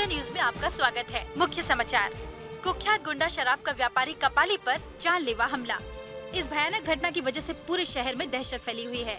सूर्य news में आपका स्वागत है। मुख्य समाचार। कुख्यात गुंडा शराब का व्यापारी कपाली पर जानलेवा हमला। इस भयानक घटना की वजह से पूरे शहर में दहशत फैली हुई है।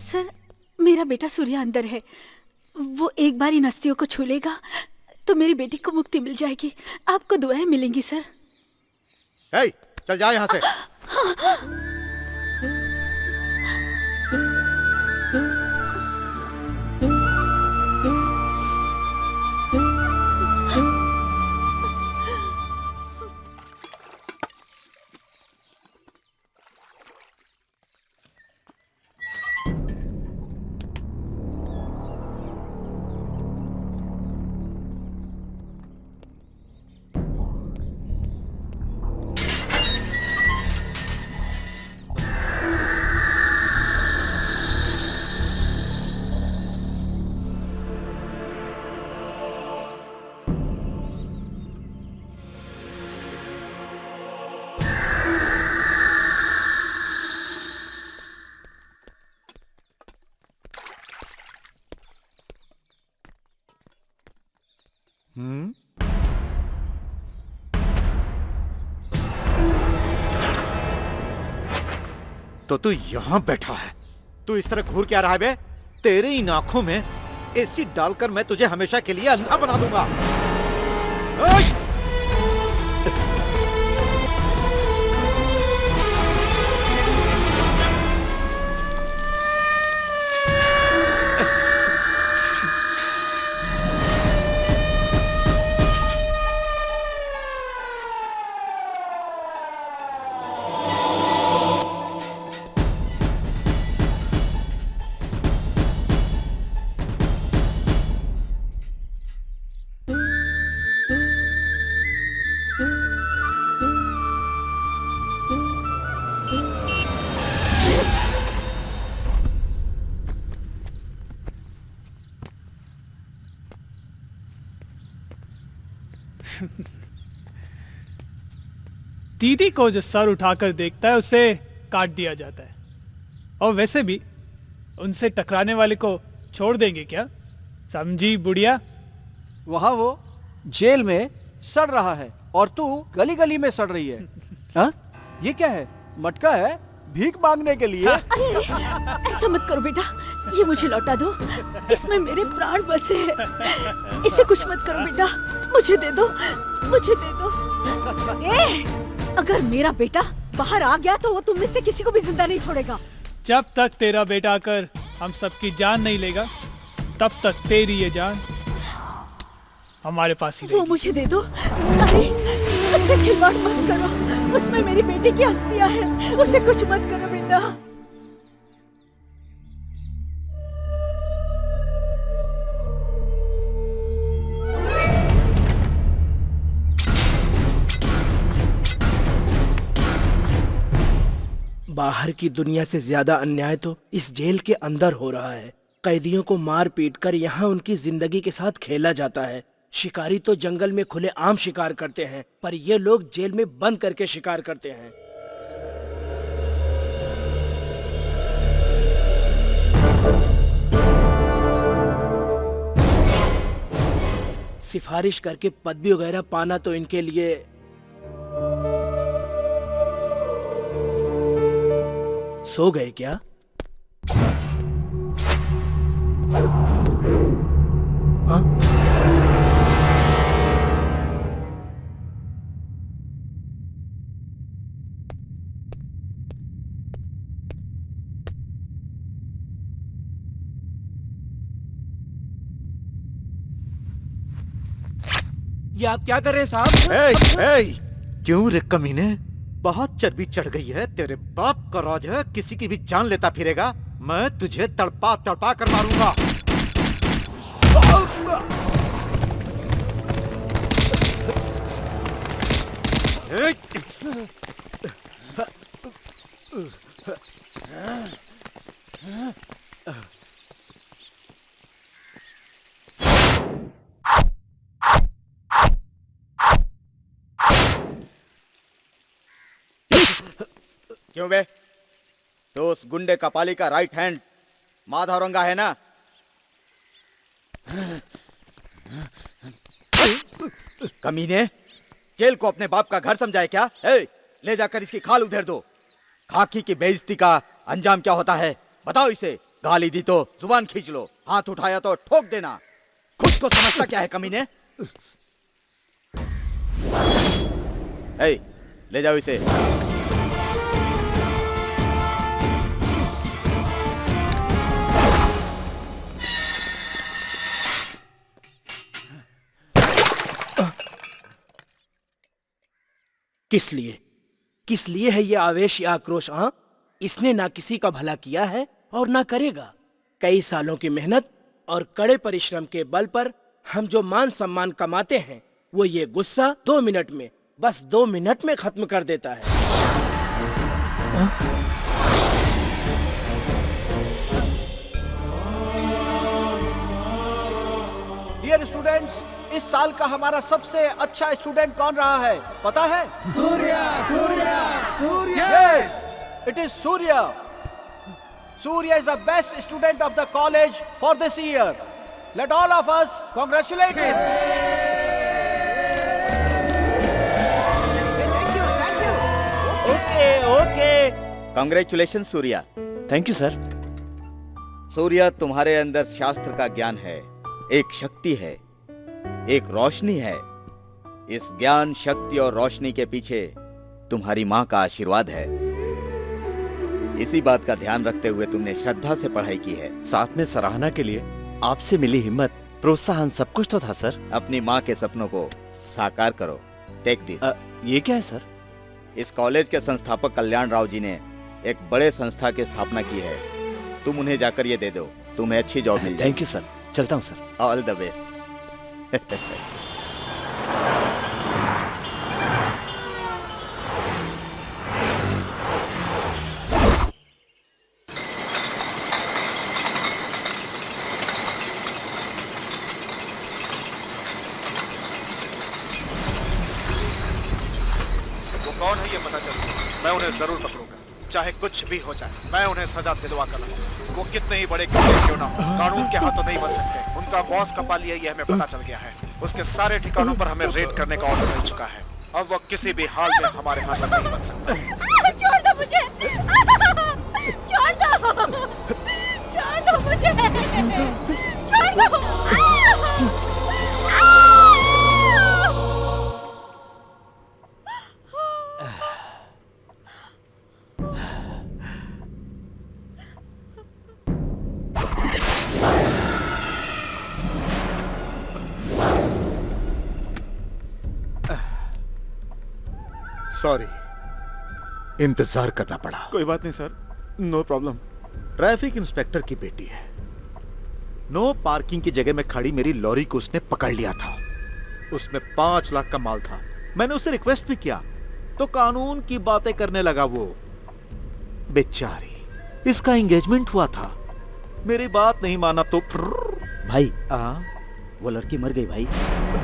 सर, मेरा बेटा सूर्य अंदर है। वो एक बार इन अस्थियों को छू लेगा तो मेरी बेटी को मुक्ति मिल जाएगी। आपको दुआएं मिलेंगी सर। चल जा यहाँ से। तो तू यहाँ बैठा है। तू इस तरह घूर क्या रहा है बे? तेरे इन आंखों में एसिड डालकर मैं तुझे हमेशा के लिए अंधा बना दूंगा। दीदी को जो सर उठाकर देखता है उसे काट दिया जाता है। और वैसे भी उनसे टकराने वाले को छोड़ देंगे क्या? समझी बुढ़िया? वहां वो जेल में सड़ रहा है और तू गली गली में सड़ रही है। हाँ? ये क्या है? मटका है भीख मांगने के लिए। अरे ऐसा मत करो बेटा, ये मुझे लौटा दो। इसमें मेरे प्राण बसे हैं। इसे कुछ मत करो बेटा, मुझे दे दो, मुझे दे दो। अगर मेरा बेटा बाहर आ गया तो वो तुम में से किसी को भी जिंदा नहीं छोड़ेगा। जब तक तेरा बेटा आकर हम सबकी जान नहीं लेगा तब तक तेरी ये जान हमारे पास ही रहेगी। वो मुझे दे दो। अरे उससे खिलवाड़ मत करो, उसमें मेरी बेटी की अस्थियां हैं। उसे कुछ मत करो बेटा। बाहर की दुनिया से ज्यादा अन्याय तो इस जेल के अंदर हो रहा है। कैदियों को मार पीट कर यहाँ उनकी जिंदगी के साथ खेला जाता है। शिकारी तो जंगल में खुले आम शिकार करते हैं, पर ये लोग जेल में बंद करके शिकार करते हैं। सिफारिश करके पदवी वगैरह पाना तो इनके लिए सो गए क्या? हाँ? ये आप क्या कर रहे हैं साहब? क्यों रे कमीने? बहुत चर्बी चढ़ गई है। तेरे बाप का राज है, किसी की भी जान लेता फिरेगा। मैं तुझे तड़पा तड़पा कर मारूंगा। क्यों बे? तो उस गुंडे कपाली का राइट हैंड माधवरंगा है ना? कमीने, जेल को अपने बाप का घर समझा है क्या? ले जाकर इसकी खाल उधेड़ दो। खाकी की बेइज्जती का अंजाम क्या होता है बताओ इसे। गाली दी तो जुबान खींच लो, हाथ उठाया तो ठोक देना। खुद को समझता क्या है कमीने? ले जाओ इसे। किस लिए है ये आवेश या आक्रोश? हाँ, इसने ना किसी का भला किया है और ना करेगा। कई सालों की मेहनत और कड़े परिश्रम के बल पर हम जो मान सम्मान कमाते हैं, वो ये गुस्सा 2 मिनट में, बस 2 मिनट में खत्म कर देता है। डियर स्टूडेंट्स, इस साल का हमारा सबसे अच्छा स्टूडेंट कौन रहा है पता है? Surya. Yes, it is Surya. Surya is the best student of the college for this year. Let all of us congratulate him. Thank you. Okay. Congratulations Surya. Thank you sir. Surya, तुम्हारे अंदर शास्त्र का ज्ञान है, एक शक्ति है, एक रोशनी है। इस ज्ञान, शक्ति और रोशनी के पीछे तुम्हारी माँ का आशीर्वाद है। इसी बात का ध्यान रखते हुए तुमने श्रद्धा से पढ़ाई की है। साथ में सराहना के लिए आपसे मिली हिम्मत, प्रोत्साहन सब कुछ तो था सर। अपनी माँ के सपनों को साकार करो। Take this. ये क्या है सर? इस कॉलेज के संस्थापक कल्याण राव जी ने एक बड़े संस्था की स्थापना की है। तुम उन्हें जाकर ये दे दो, तुम्हें अच्छी जॉब मिल जाएगी। Thank you sir. चलता हूँ सर। All the best. कौन है ये पता चल, मैं उन्हें जरूर पकड़ूंगा, चाहे कुछ भी हो जाए। मैं उन्हें सजा दिलवा कर लाऊंगा। वो कितने ही बड़े गुंडे क्यों ना हो, कानून के हाथों नहीं बच सकते। उनका बॉस कपाली है, ये हमें पता चल गया है। उसके सारे ठिकानों पर हमें रेड करने का ऑर्डर मिल चुका है। अब वो किसी भी हाल में हमारे हाथ नहीं बच सकता। छोड़ दो मुझे। छोड़ दो मुझे। छोड़ दो। सॉरी, इंतजार करना पड़ा। कोई बात नहीं sir, no problem. Traffic inspector की बेटी है। नो पार्किंग की जगह में खड़ी मेरी लॉरी को उसने पकड़ लिया था। उसमें 5 लाख का माल था। मैंने उससे रिक्वेस्ट भी किया तो कानून की बातें करने लगा वो। बेचारी, इसका एंगेजमेंट हुआ था, मेरी बात नहीं माना तो भाई आ? वो लड़की मर गई भाई।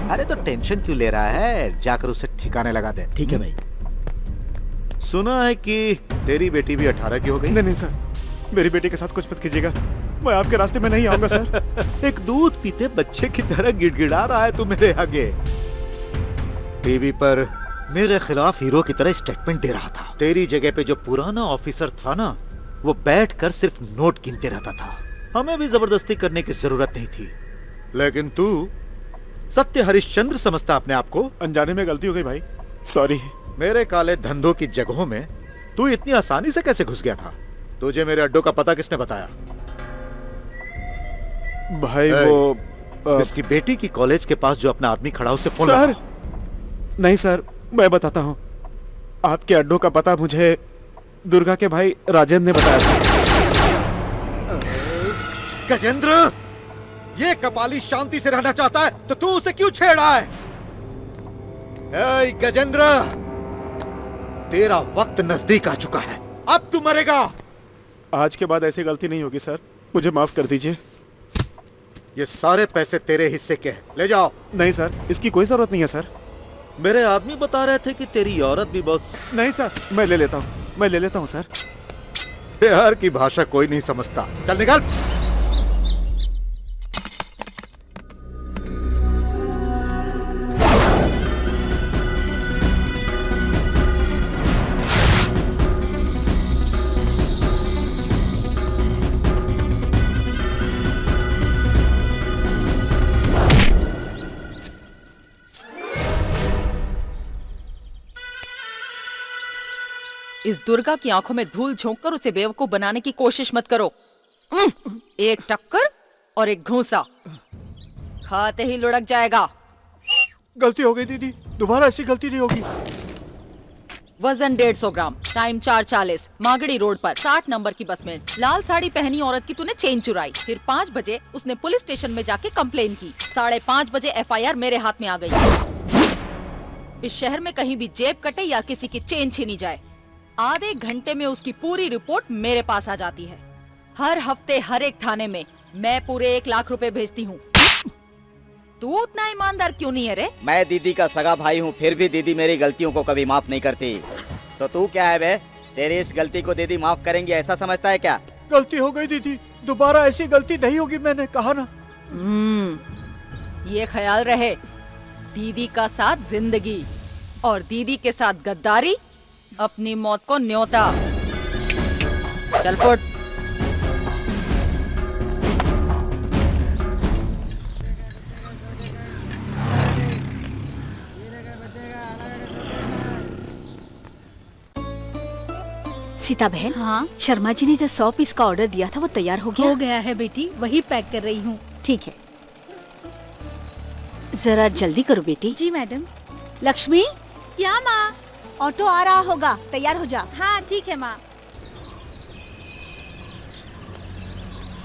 अरे तो टेंशन क्यों ले रहा है, जाकर उसे ठिकाने लगा दे। ठीक है भाई। सुना है कि तेरी बेटी भी 18 की हो गई। नहीं नहीं सर, मेरी बेटी के साथ कुछ मत कीजिएगा, मैं आपके रास्ते में नहीं आऊंगा सर। एक दूध पीते बच्चे की तरह गिड़गिड़ा रहा है तू मेरे आगे। टीवी पर मेरे खिलाफ हीरो की तरह स्टेटमेंट दे रहा था। तेरी जगह पे जो पुराना ऑफिसर था ना, वो बैठकर सिर्फ नोट गिनते रहता था। हमें भी जबरदस्ती करने की जरूरत नहीं थी, लेकिन तू सत्य हरिश्चंद्र समझता अपने आप को। अनजाने में गलती हो गई भाई, सॉरी। मेरे काले धंधों की जगहों में तू इतनी आसानी से कैसे घुस गया था? तुझे मेरे अड्डों का पता किसने बताया? भाई वो इसकी बेटी की कॉलेज के पास जो अपना आदमी खड़ा उसे फोन सर, लगाओ। नहीं सर, मैं बताता हूँ। आपके अड्डों का पता मुझे दुर्गा के भाई राजेंद्र ने बताया था। गजेंद्र, ये कपाली शांति से रहना चाहता है तो तू उसे क्यों छेड़ रहा है? ए गजेंद्र, तेरा वक्त नजदीक आ चुका है, अब तू मरेगा। आज के बाद ऐसी गलती नहीं होगी सर, मुझे माफ कर दीजिए। ये सारे पैसे तेरे हिस्से के हैं, ले जाओ। नहीं सर, इसकी कोई जरूरत नहीं है सर। मेरे आदमी बता रहे थे कि तेरी औरत भी बहुत। नहीं सर, मैं ले लेता हूँ, मैं ले लेता हूँ सर। प्यार की भाषा कोई नहीं समझता, चल निकल। इस दुर्गा की आंखों में धूल झोंककर उसे बेवकूफ बनाने की कोशिश मत करो। एक टक्कर और एक घूंसा, खाते ही लुढ़क जाएगा। गलती हो गई दीदी, दोबारा ऐसी गलती नहीं होगी। वजन 150 ग्राम, टाइम 4:40, मागड़ी रोड पर 60 नंबर की बस में लाल साड़ी पहनी औरत की तूने चेन चुराई। फिर 5 बजे उसने पुलिस स्टेशन में जाके कंप्लेन की। 5:30 बजे FIR मेरे हाथ में आ गई। इस शहर में कहीं भी जेब कटे या किसी की चेन छीनी जाए, आधे घंटे में उसकी पूरी रिपोर्ट मेरे पास आ जाती है। हर हफ्ते हर एक थाने में मैं पूरे 1 लाख रुपए भेजती हूँ। तू उतना ईमानदार क्यों नहीं है रे? मैं दीदी का सगा भाई हूँ, फिर भी दीदी मेरी गलतियों को कभी माफ नहीं करती। तो तू क्या है बे? तेरी इस गलती को दीदी माफ करेंगी ऐसा समझता है क्या? गलती हो गई दीदी, दोबारा ऐसी गलती नहीं होगी, मैंने कहा ना। ये ख्याल रहे, दीदी का साथ जिंदगी और दीदी के साथ गद्दारी अपनी मौत को न्योता। चल फुट। सीता बहन, हाँ शर्मा जी ने जो 100 पीस का ऑर्डर दिया था वो तैयार हो गया? हो गया है बेटी, वही पैक कर रही हूँ। ठीक है, जरा जल्दी करो बेटी। जी मैडम। लक्ष्मी, क्या माँ? ऑटो आ रहा होगा, तैयार हो जा। हाँ ठीक है माँ।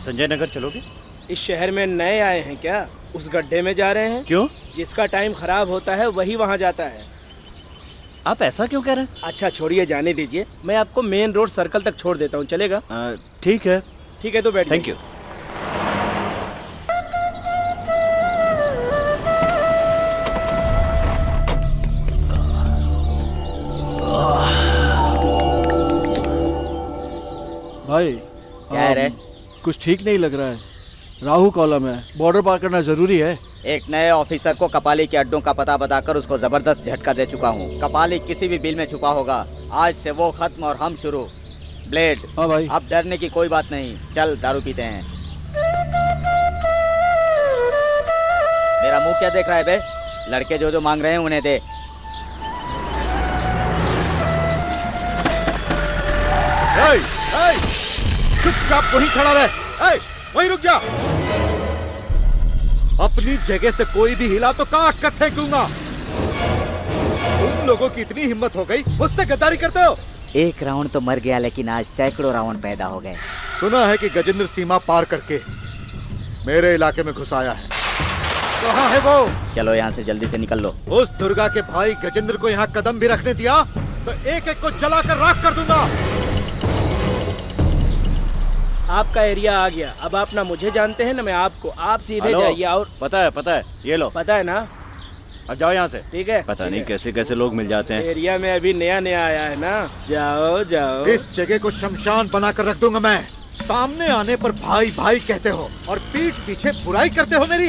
संजय नगर चलोगे? इस शहर में नए आए हैं क्या? उस गड्ढे में जा रहे हैं? क्यों? जिसका टाइम खराब होता है वही वहाँ जाता है। आप ऐसा क्यों कह रहे हैं? अच्छा छोड़िए, जाने दीजिए, मैं आपको मेन रोड सर्कल तक छोड़ देता हूँ, चलेगा? ठीक है। ठीक है तो बैठिए। Thank you. भाई क्या है रे? कुछ ठीक नहीं लग रहा है। राहु कॉलम है, बॉर्डर पार करना जरूरी है। एक नए ऑफिसर को कपाली के अड्डों का पता बताकर उसको जबरदस्त झटका दे चुका हूँ। कपाली किसी भी बिल में छुपा होगा। आज से वो खत्म और हम शुरू। ब्लेड, हाँ भाई। अब डरने की कोई बात नहीं, चल दारू पीते हैं। मेरा मुंह क्या देख रहा है बे? लड़के जो जो मांग रहे हैं उन्हें दे। चुपचाप वहीं खड़ा रहे। वहीं रुक जा। अपनी जगह से कोई भी हिला तो काट कर फेंक दूंगा। तुम लोगों की इतनी हिम्मत हो गई, मुझसे गद्दारी करते हो? एक राउंड तो मर गया, लेकिन आज सैकड़ों राउंड पैदा हो गए। सुना है कि गजेंद्र सीमा पार करके मेरे इलाके में घुस आया है। कहाँ है वो? चलो यहाँ से जल्दी से निकल लो। उस दुर्गा के भाई गजेंद्र को यहाँ कदम भी रखने दिया तो एक एक को जलाकर राख कर दूंगा। आपका एरिया आ गया। अब आप ना मुझे जानते हैं ना मैं आपको। आप सीधे हेलो, जाइए। और पता है, ये लो। पता है ना? अब जाओ यहाँ से। ठीक है। पता ठीक नहीं है। कैसे कैसे लोग मिल जाते हैं। एरिया में अभी नया आया है ना। जाओ जाओ। इस जगह को शमशान बनाकर रख दूंगा मैं। सामने आने पर भाई भाई कहते हो और पीठ पीछे बुराई करते हो मेरी।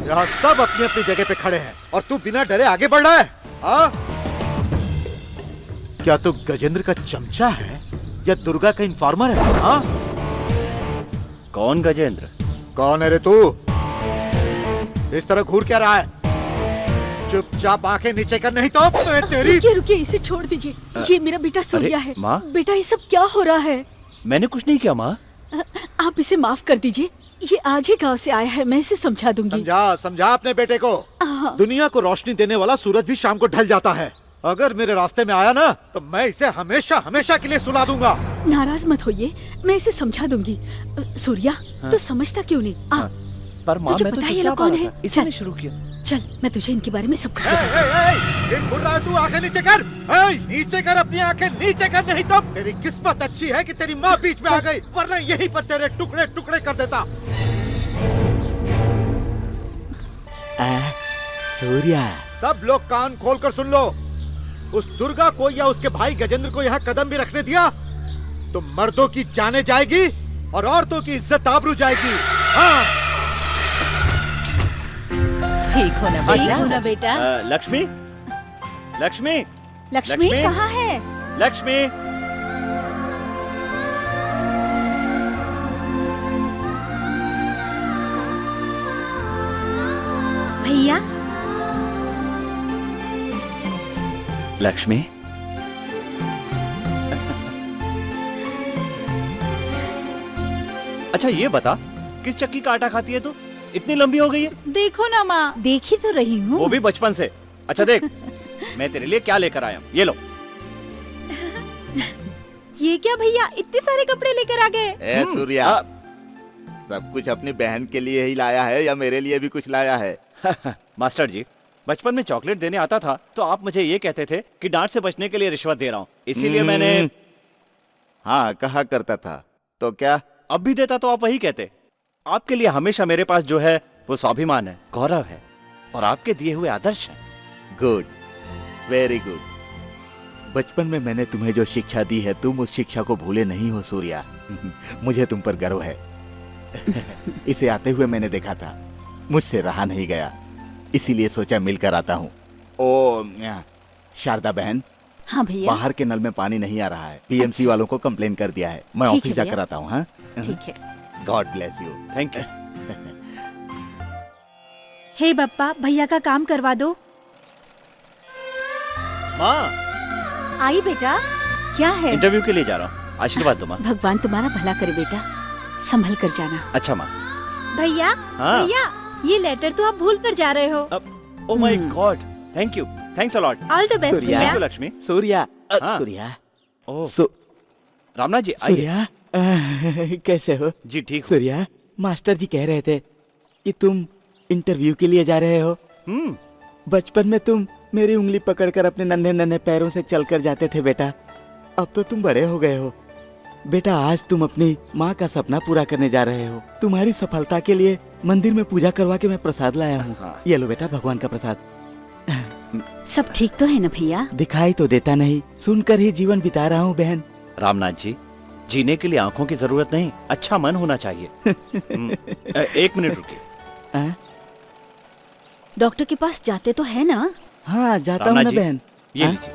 यहाँ सब अपनी अपनी जगह पे खड़े हैं और तू बिना डरे आगे बढ़ रहा है। हाँ? क्या तू गजेंद्र का चमचा है या दुर्गा का इन्फॉर्मर है? हाँ? कौन गजेंद्र? कौन है रे तू? इस तरह घूर क्या रहा है? चुपचाप आंखें नीचे कर, नहीं तो मैं तेरी। रुकिए, इसे छोड़ दीजिए। ये मेरा बेटा सूर्या है। माँ? बेटा ये सब क्या हो रहा है? मैंने कुछ नहीं किया माँ। आप इसे माफ कर दीजिए। ये आज ही गांव से आया है, मैं इसे समझा दूंगी। समझा अपने बेटे को। दुनिया को रोशनी देने वाला सूरज भी शाम को ढल जाता है। अगर मेरे रास्ते में आया ना तो मैं इसे हमेशा हमेशा के लिए सुला दूंगा। नाराज मत होइए, मैं इसे समझा दूंगी। सूर्या, तू समझता क्यों नहीं? पर माँ तुझे मैं पता तो है ये लोग कौन है? इसने शुरू किया। चल, मैं तुझे इनके बारे में सब कुछ तू आंखें नीचे कर। नीचे कर, अपनी आंखें नीचे कर, नहीं तो तेरी किस्मत अच्छी है कि तेरी माँ बीच में आ गई, वरना यहीं पर तेरे टुकड़े टुकड़े कर देता। सूर्या, सब लोग कान खोलकर सुन लो। उस दुर्गा को या उसके भाई गजेंद्र को यहाँ कदम भी रखने दिया तो मर्दों की जाने जाएगी और औरतों की इज्जत आबरू जाएगी। हाँ। ठीक होना बेटा। लक्ष्मी, लक्ष्मी, लक्ष्मी कहाँ है? लक्ष्मी, भैया। लक्ष्मी, अच्छा ये बता, किस चक्की का आटा खाती है तू? इतनी लंबी हो गई है। देखो ना माँ। देखी तो रही हूँ। वो भी बचपन से। अच्छा देख, मैं तेरे लिए क्या लेकर आया हूँ, ये लो। ये क्या भैया, इतने सारे कपड़े लेकर आ गए? ए सूर्या, सब कुछ अपनी बहन के लिए ही लाया है या मेरे लिए भी कुछ लाया है? मास्टर जी, बचपन में चॉकलेट देने आता था तो आप मुझे ये कहते थे कि डांट से बचने के लिए रिश्वत दे रहा हूँ, इसीलिए मैंने। हाँ, कहा करता था। तो क्या अब भी देता तो आप वही कहते। आपके लिए हमेशा मेरे पास जो है वो स्वाभिमान है, गौरव है और आपके दिए हुए आदर्श हैं। Good, very good. बचपन में मैंने तुम्हें जो शिक्षा दी है, तुम उस शिक्षा को भूले नहीं हो सूर्या। मुझे तुम पर गर्व है। इसे आते हुए मैंने देखा था, मुझसे रहा नहीं गया, इसीलिए सोचा मिलकर आता हूँ। ओ शारदा बहन। हाँ भैया। बाहर के नल में पानी नहीं आ रहा है, पीएमसी वालों को कंप्लेन कर दिया है। मैं ऑफिस जाकर आता हूँ। हाँ, ठीक है। God bless you. Thank you. हे बप्पा, भैया का काम करवा दो। माँ, आई बेटा, क्या है? इंटरव्यू के लिए जा रहा हूँ, आशीर्वाद दो माँ। भगवान तुम्हारा भला करे बेटा, संभल कर जाना। अच्छा माँ। भैया, हाँ? भैया, ये लेटर तो आप भूल कर जा रहे हो। Oh my God, thank you, thanks a lot. All the best भैया। Thank you Lakshmi. सूर्या, हाँ। सूर्या, ओह रामनाथ जी, आइए। सूर्या, कैसे हो? जी ठीक हूँ। सूर्या, मास्टर जी कह रहे थे कि तुम इंटरव्यू के लिए जा रहे हो। बचपन में तुम मेरी उंगली पकड़कर अपने नन्हे नन्हे पैरों से चलकर जाते थे बेटा। अब तो तुम बड़े हो गए हो बेटा। आज तुम अपनी माँ का सपना पूरा करने जा रहे हो। तुम्हारी सफलता के लिए मंदिर में पूजा करवा के मैं प्रसाद लाया हूँ। हाँ। ये लो बेटा, भगवान का प्रसाद। सब ठीक तो है ना भैया? दिखाई तो देता नहीं, सुनकर ही जीवन बिता रहा हूँ बहन। रामनाथ जी, जीने के लिए आंखों की जरूरत नहीं, अच्छा मन होना चाहिए। एक मिनट रुकिए। डॉक्टर के पास जाते तो है ना? हाँ, जाता हूँ ना बहन। ये लीजिए।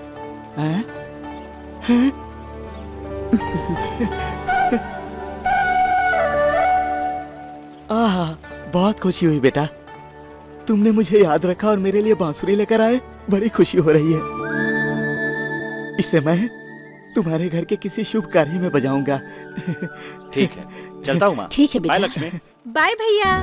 बहुत खुशी हुई बेटा, तुमने मुझे याद रखा और मेरे लिए बांसुरी लेकर आए। बड़ी खुशी हो रही है। इसे मैं तुम्हारे घर के किसी शुभ कार्य में बजाऊंगा। ठीक है, चलता हूँ माँ। ठीक है बेटा। बाय लक्ष्मी। बाय भैया।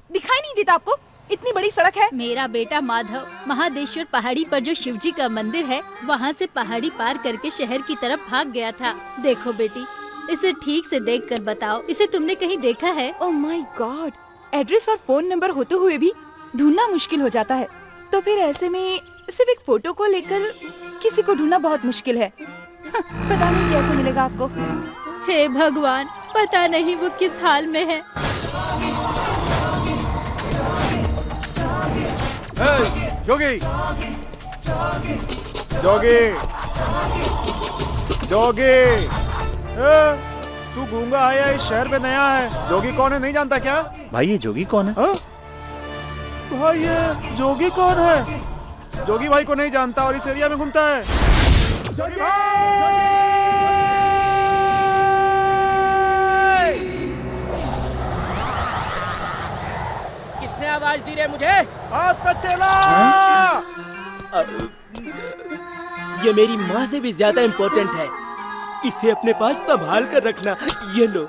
दिखाई नहीं देता आपको? इतनी बड़ी सड़क है। मेरा बेटा माधव महादेश्वर पहाड़ी पर जो शिवजी का मंदिर है, वहाँ से पहाड़ी पार करके शहर की तरफ भाग गया था। देखो बेटी, इसे ठीक से देखकर बताओ, इसे तुमने कहीं देखा है? ओह माय गॉड, एड्रेस और फोन नंबर होते हुए भी ढूंढना मुश्किल हो जाता है। तो फिर ऐसे में सिर्फ एक फोटो को लेकर किसी को ढूंढना बहुत मुश्किल है। पता नहीं कैसे मिलेगा आपको। हे भगवान, पता नहीं वो किस हाल में है। जोगी जोगी जोगी, तू गूंगा है या इस शहर में नया है? जोगी कौन है नहीं जानता क्या? भाई ये जोगी कौन है? भाई ये जोगी कौन है? जोगी भाई को नहीं जानता और इस एरिया में घूमता है। जोगी भाई! किसने आवाज दी रे मुझे? आपका चेला! ये मेरी माँ से भी ज्यादा इम्पोर्टेंट है। इसे अपने पास संभाल कर रखना। ये लो।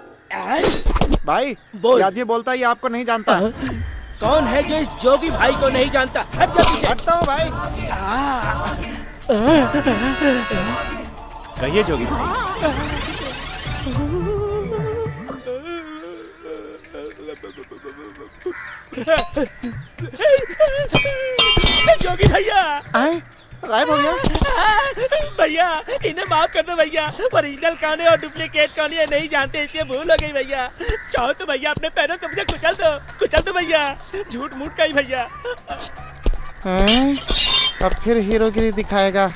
भाई बोल। ये आदमी बोलता है ये आपको नहीं जानता। कौन है जो इस जोगी भाई को नहीं जानता? हट जा पीछे। हटता हूँ भाई। कहिए जोगी भाई। जोगी भैया गायब हो गया। भैया इन्हें माफ कर दो भैया। ओरिजिनल कौन है और डुप्लीकेट कौन है नहीं जानते, इसलिए भूल हो गई भैया। चाहो तो भैया अपने पैरों से मुझे कुचल दो भैया। झूठ मूठ का ही भैया। अब फिर हीरोगिरी दिखाएगा।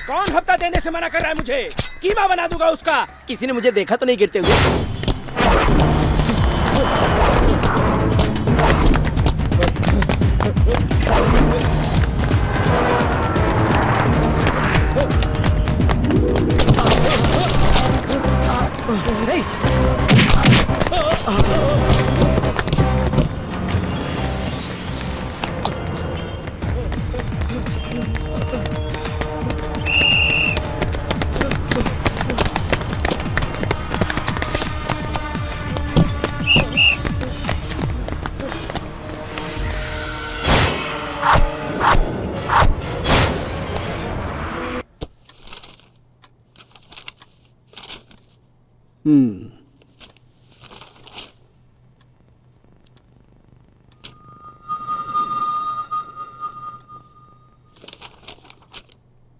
कौन हफ्ता देने से मना कर रहा है मुझे? कीमा बना दूंगा उसका। किसी ने मुझे देखा तो नहीं गिरते हुए?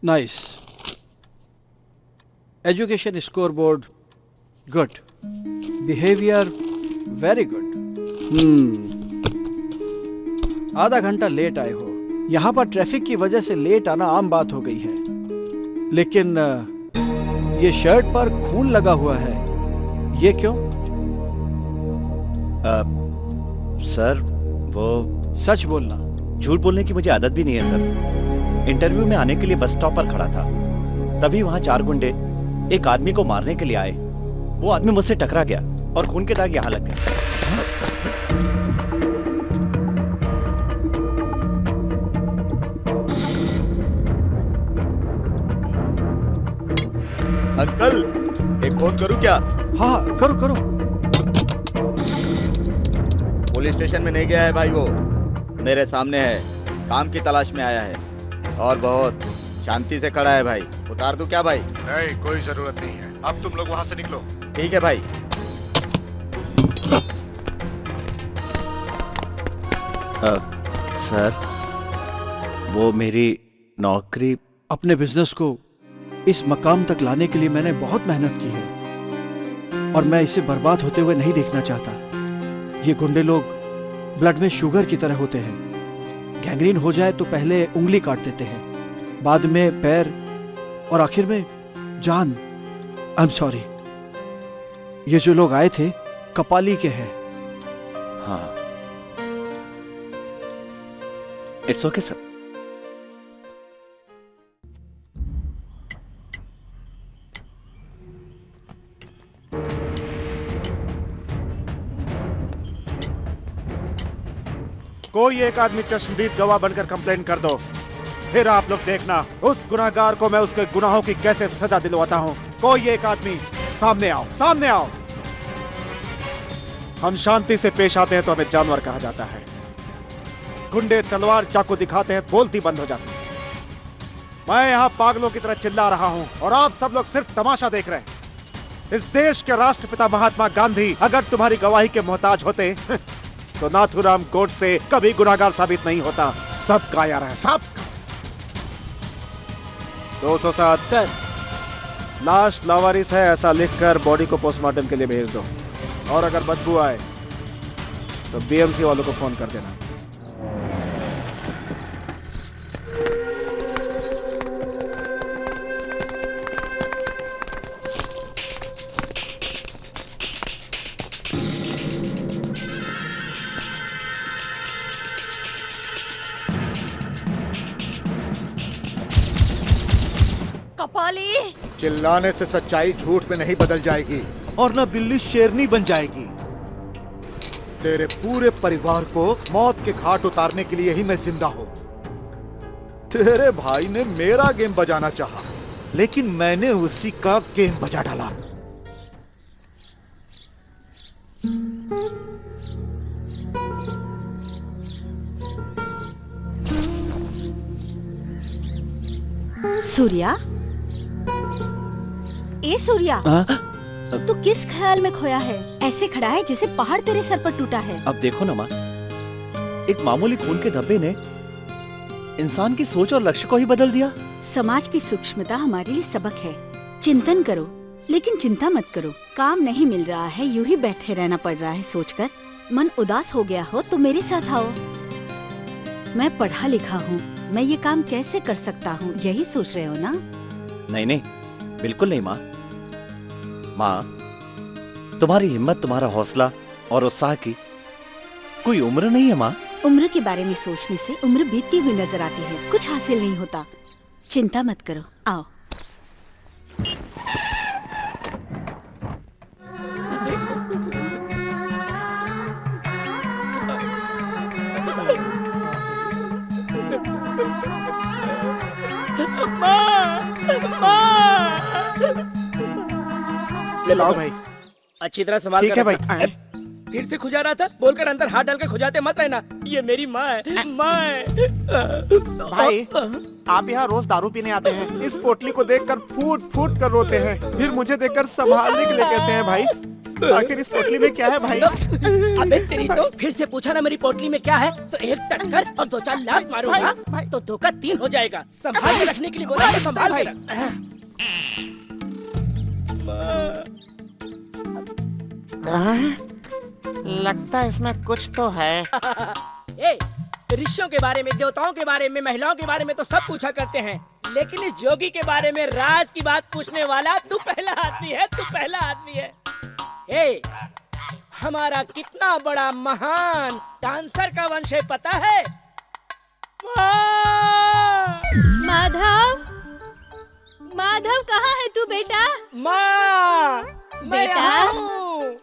Nice. Education scoreboard good, behaviour very good. आधा घंटा लेट आए हो। यहाँ पर ट्रैफिक की वजह से लेट आना आम बात हो गई है, लेकिन ये शर्ट पर खून लगा हुआ है, ये क्यों? सर वो सच बोलना। झूठ बोलने की मुझे आदत भी नहीं है सर। इंटरव्यू में आने के लिए बस स्टॉप पर खड़ा था, तभी वहां 4 गुंडे एक आदमी को मारने के लिए आए। वो आदमी मुझसे टकरा गया और खून के दाग यहाँ लग गए। अंकल एक फोन करूं क्या? हाँ करो करो। पुलिस स्टेशन में नहीं गया है भाई, वो मेरे सामने है, काम की तलाश में आया है और बहुत शांति से खड़ा है भाई। उतार दूं क्या भाई? नहीं, कोई जरूरत नहीं है। अब तुम लोग वहां से निकलो। ठीक है भाई। सर वो मेरी नौकरी। अपने बिजनेस को इस मकाम तक लाने के लिए मैंने बहुत मेहनत की है और मैं इसे बर्बाद होते हुए नहीं देखना चाहता। ये गुंडे लोग ब्लड में शुगर की तरह होते हैं। गैंग्रीन हो जाए तो पहले उंगली काट देते हैं, बाद में पैर और आखिर में जान। I am sorry. ये जो लोग आए थे कपाली के हैं। हाँ इट्स ओके सर। कोई एक आदमी चश्मदीद गवाह बनकर कंप्लेन कर दो, फिर आप लोग देखना उस गुनाहगार को मैं उसके गुनाहों की कैसे सजा दिलवाता हूँ। कोई एक आदमी सामने आओ, सामने आओ। हम शांति से पेश आते हैं तो हमें जानवर कहा जाता है। गुंडे तलवार चाकू दिखाते हैं, बोलती बंद हो जाती है। मैं यहाँ पागलों की तरह चिल्ला रहा हूँ और आप सब लोग सिर्फ तमाशा देख रहे हैं। इस देश के राष्ट्रपिता महात्मा गांधी अगर तुम्हारी गवाही के मोहताज होते तो नाथुराम गोडसे कभी गुनाहगार साबित नहीं होता। सब कायर है, सब। 207 सर। लाश लावारिस है ऐसा लिखकर बॉडी को पोस्टमार्टम के लिए भेज दो, और अगर बदबू आए तो बीएमसी वालों को फोन कर देना। कपाली, चिल्लाने से सच्चाई झूठ में नहीं बदल जाएगी और ना बिल्ली शेरनी बन जाएगी। तेरे पूरे परिवार को मौत के घाट उतारने के लिए ही मैं जिंदा हूं। तेरे भाई ने मेरा गेम बजाना चाहा, लेकिन मैंने उसी का गेम बजा डाला। सूर्या, ए सूर्या, तू किस ख्याल में खोया है? ऐसे खड़ा है जैसे पहाड़ तेरे सर पर टूटा है। अब देखो ना माँ, एक मामूली खून के धब्बे ने इंसान की सोच और लक्ष्य को ही बदल दिया। समाज की सूक्ष्मता हमारे लिए सबक है। चिंतन करो, लेकिन चिंता मत करो। काम नहीं मिल रहा है, यूं ही बैठे रहना पड़ रहा है सोचकर। मन उदास हो गया हो तो मेरे साथ आओ। मैं पढ़ा लिखा हूँ, मैं ये काम कैसे कर सकता हूँ, यही सोच रहे हो ना? नहीं नहीं, बिल्कुल नहीं माँ। माँ, तुम्हारी हिम्मत, तुम्हारा हौसला और उत्साह की कोई उम्र नहीं है माँ। उम्र के बारे में सोचने से उम्र बीतती हुई नजर आती है, कुछ हासिल नहीं होता। चिंता मत करो, आओ। ले लाओ भाई। अच्छी तरह संभाल ठीक कर है भाई। रखना। फिर से खुजा रहा था, बोलकर अंदर हाथ डाल के खुजाते मत रहना। ये मेरी माँ है, माँ है। भाई, आप यहाँ रोज दारू पीने आते हैं, इस पोटली को देखकर फूट फूट कर रोते हैं, फिर मुझे देखकर संभालने के लिए कहते हैं भाई। आखिर इस पोटली में क्या है भाई? अबे तेरी तो फिर से पूछा ना मेरी पोटली में क्या है, तो एक टक्कर और 2-4 लात मारूंगा तो 2 का 3 हो जाएगा। संभाल के रखने के लिए बोला तो संभाल के रख। लगता है इसमें कुछ तो है। ए, ऋषियों के बारे में, देवताओं के बारे में, महिलाओं के बारे में तो सब पूछा करते हैं, लेकिन इस जोगी के बारे में राज की बात पूछने वाला तू पहला आदमी है, तू पहला आदमी है। ए, हमारा कितना बड़ा महान डांसर का वंश है पता है? माधव, माधव कहाँ है तू बेटा? माँ, मैं बेटा? यहाँ हूँ।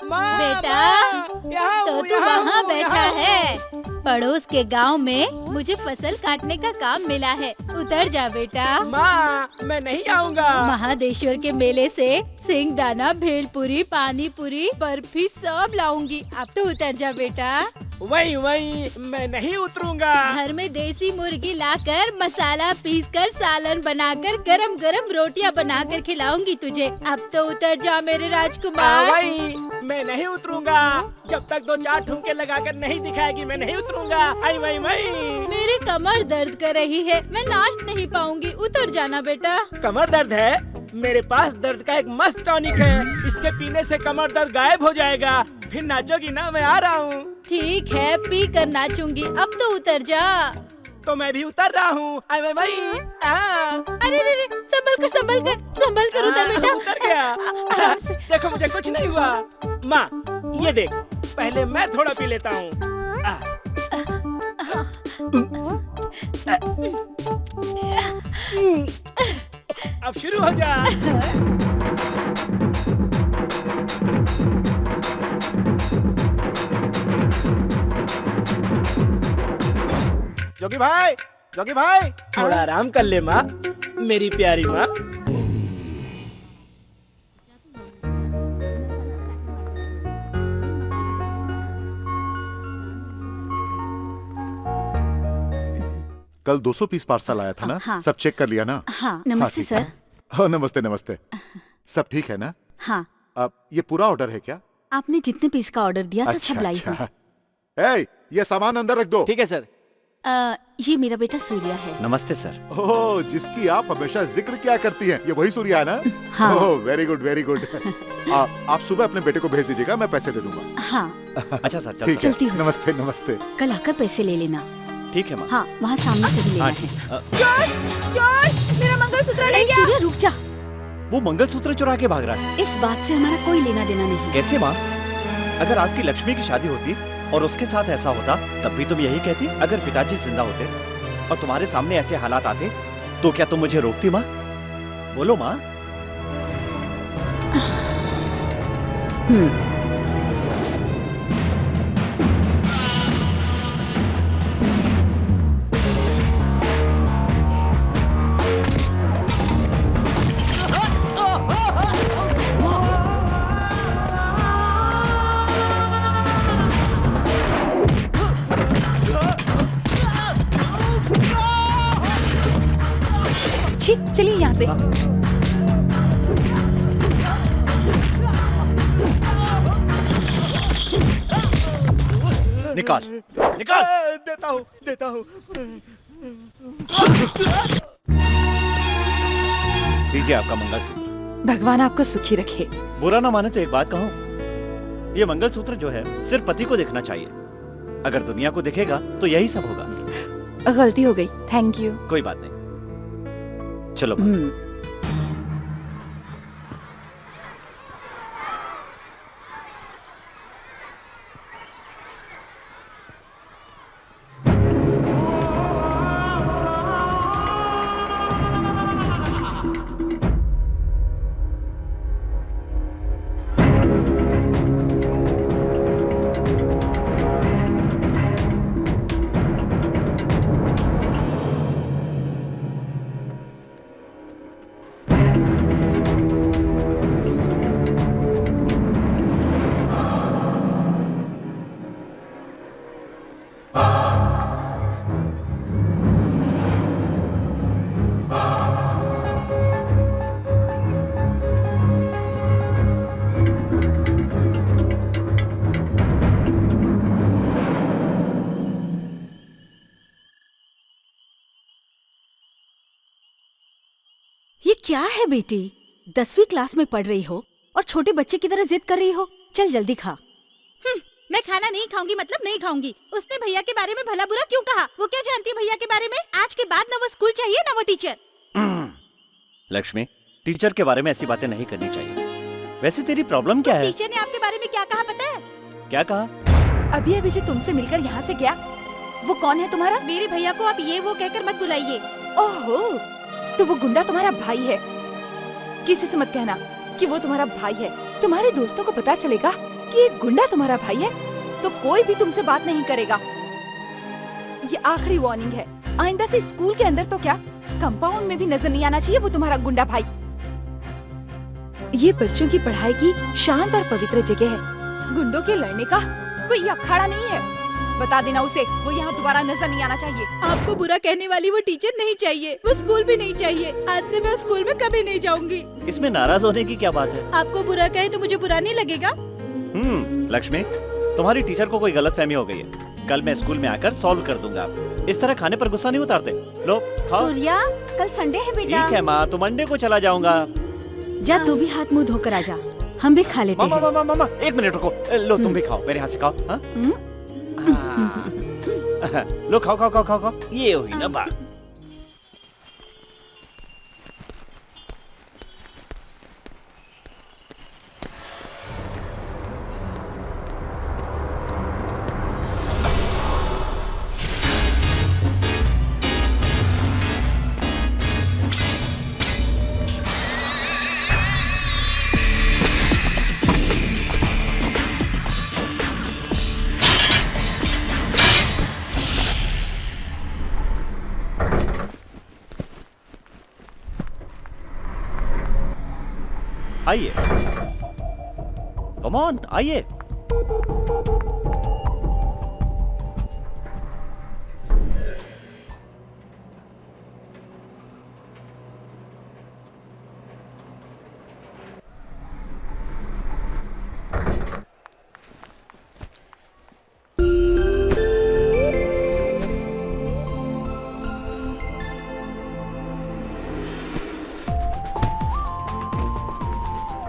माँ, बेटा, माँ, यहाँ तो हूँ, तू यहाँ वहाँ हूँ, बैठा यहाँ हूँ। है। पड़ोस के गांव में मुझे फसल काटने का काम मिला है, उतर जा बेटा। माँ, मैं नहीं आऊँगा। महादेश्वर के मेले से सिंगदाना, भेलपुरी, पानी पूरी, बर्फी सब लाऊंगी। अब तो उतर जा बेटा। वही वही, मैं नहीं उतरूंगा। घर में देसी मुर्गी लाकर, मसाला पीसकर, सालन बनाकर, गरम गरम रोटियां बनाकर खिलाऊंगी तुझे। अब तो उतर जा मेरे राजकुमार। वही, मैं नहीं उतरूंगा जब तक 2-4 ठुमके लगाकर नहीं दिखाएगी, मैं नहीं उतरूंगा। आई वही वही। मेरी कमर दर्द कर रही है, मैं नाच नहीं पाऊंगी, उतर जाना बेटा। कमर दर्द है? मेरे पास दर्द का एक मस्त टॉनिक है, इसके पीने से कमर दर्द गायब हो जाएगा। फिर नाचोगी ना, मैं आ रहा हूँ। ठीक है, पी कर नाचूंगी। अब तो उतर जा। तो मैं भी उतर रहा हूँ। आई भाई। अरे रे, संभल कर उतर बेटा। उतर गया। आराम से। देखो मुझे कुछ नहीं हुआ। माँ, ये देख, पहले मैं थोड़ा पी लेता हूँ। अब शुरू हो जा। जोगी भाई, जोगी भाई, थोड़ा आराम कर ले माँ, मेरी प्यारी माँ। कल 200 पीस पार्सल आया था ना? हाँ। सब चेक कर लिया ना? हाँ, नमस्ते ठीक है। सर। हाँ, नमस्ते नमस्ते। सब ठीक है ना? हाँ, अब ये पूरा ऑर्डर है क्या? आपने जितने पीस का ऑर्डर दिया था सब लाई हूँ। ए, ये सामान अंदर रख दो। ठीक है सर। ये मेरा बेटा सूर्या है। नमस्ते सर। ओह, जिसकी आप हमेशा जिक्र क्या करती हैं, ये वही सूर्या है ना? हाँ। ओह, वेरी गुड वेरी गुड। आप सुबह अपने बेटे को भेज दीजिएगा, मैं पैसे दे दूंगा। हाँ। अच्छा सर, ठीक है, चलती हूँ। नमस्ते नमस्ते। कल आकर पैसे ले लेना। ठीक है माँ। हाँ, वहाँ सामने से ही लेना हाँ है। ठीक। जॉर्ज, मेरा मंगलसूत्र ले गया। सूर्या रुक जा। वो मंगलसूत्र चुरा के भाग रहा है। इस बात से हमारा कोई लेना देना नहीं। कैसे माँ? अगर आपकी लक्ष्मी की शादी होती और उसके साथ ऐसा होता, तब भी तुम यही कहती? अगर पिताजी जिंदा होते और तुम्हारे सामने ऐसे हालात आते, तो क्या तुम मुझे रोकती माँ? बोलो माँ। छी, चलिए यहाँ से। निकाल निकाल। देता हूँ। लीजिए आपका मंगलसूत्र। भगवान आपको सुखी रखे। बुरा ना माने तो एक बात कहूँ, ये मंगलसूत्र जो है सिर्फ पति को देखना चाहिए। अगर दुनिया को दिखेगा तो यही सब होगा। गलती हो गई, थैंक यू। कोई बात नहीं, चलो माँ। ये क्या है बेटी? 10वीं क्लास में पढ़ रही हो और छोटे बच्चे की तरह जिद कर रही हो। चल जल्दी खा। मैं खाना नहीं खाऊंगी मतलब नहीं खाऊंगी। उसने भैया के बारे में भला बुरा क्यों कहा? वो क्या जानती है भैया के बारे में? आज के बाद ना वो स्कूल चाहिए ना वो टीचर। लक्ष्मी, टीचर के बारे में ऐसी बातें नहीं करनी चाहिए। वैसे तेरी प्रॉब्लम क्या है? टीचर ने आपके बारे में क्या कहा पता है? क्या कहा? अभी अभी जो तुमसे मिलकर यहाँ से गया, वो कौन है तुम्हारा? मेरे भैया को आप ये वो कहकर मत बुलाइए। ओहो, तो वो गुंडा तुम्हारा भाई है। किसी से मत कहना कि वो तुम्हारा भाई है। तुम्हारे दोस्तों को पता चलेगा कि एक गुंडा तुम्हारा भाई है, तो कोई भी तुमसे बात नहीं करेगा। ये आखिरी वार्निंग है। आइंदा से स्कूल के अंदर तो क्या, कंपाउंड में भी नजर नहीं आना चाहिए वो तुम्हारा गुंडा भाई। ये बच्चों की पढ़ाई की शांत और पवित्र जगह है। गुंडों के लड़ने का कोई अखाड़ा नहीं है। बता देना उसे, वो यहाँ दोबारा नजर नहीं आना चाहिए। आपको बुरा कहने वाली वो टीचर नहीं चाहिए, वो स्कूल भी नहीं चाहिए। आज से मैं उस स्कूल में कभी नहीं जाऊंगी। इसमें नाराज होने की क्या बात है? आपको बुरा कहे तो मुझे बुरा नहीं लगेगा। लक्ष्मी, तुम्हारी टीचर को कोई गलतफहमी हो गई है। कल मैं स्कूल में आकर सॉल्व कर दूंगा। इस तरह खाने पर गुस्सा नहीं उतारते। लो खाओ। सूर्या, कल संडे है बेटा। ठीक है माँ, तो मंडे को चला जाऊंगा। जा तू भी हाथ मुंह धोकर आ जा, हम भी खा लेते हैं। मामा मामा मामा, एक मिनट रुको। लो तुम भी खाओ, मेरे हाथ से खाओ। हाँ? लो खाओ खाओ खाओ खाओ खाओ। ये हुई ना बात। आइए, कम ऑन आइए।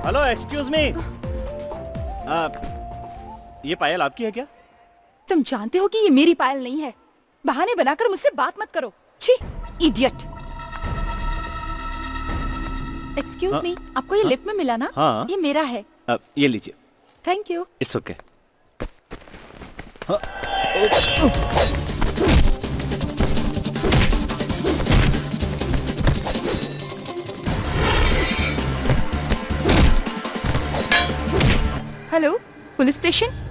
Hello, excuse me. ये पायल आपकी है क्या? तुम जानते हो कि ये मेरी पायल नहीं है। बहाने बनाकर मुझसे बात मत करो। छी, इडियट। एक्सक्यूज मी, आपको ये लिफ्ट में मिला ना? हाँ। ये मेरा है। ये लीजिए। Thank you. It's okay. Hello, police station.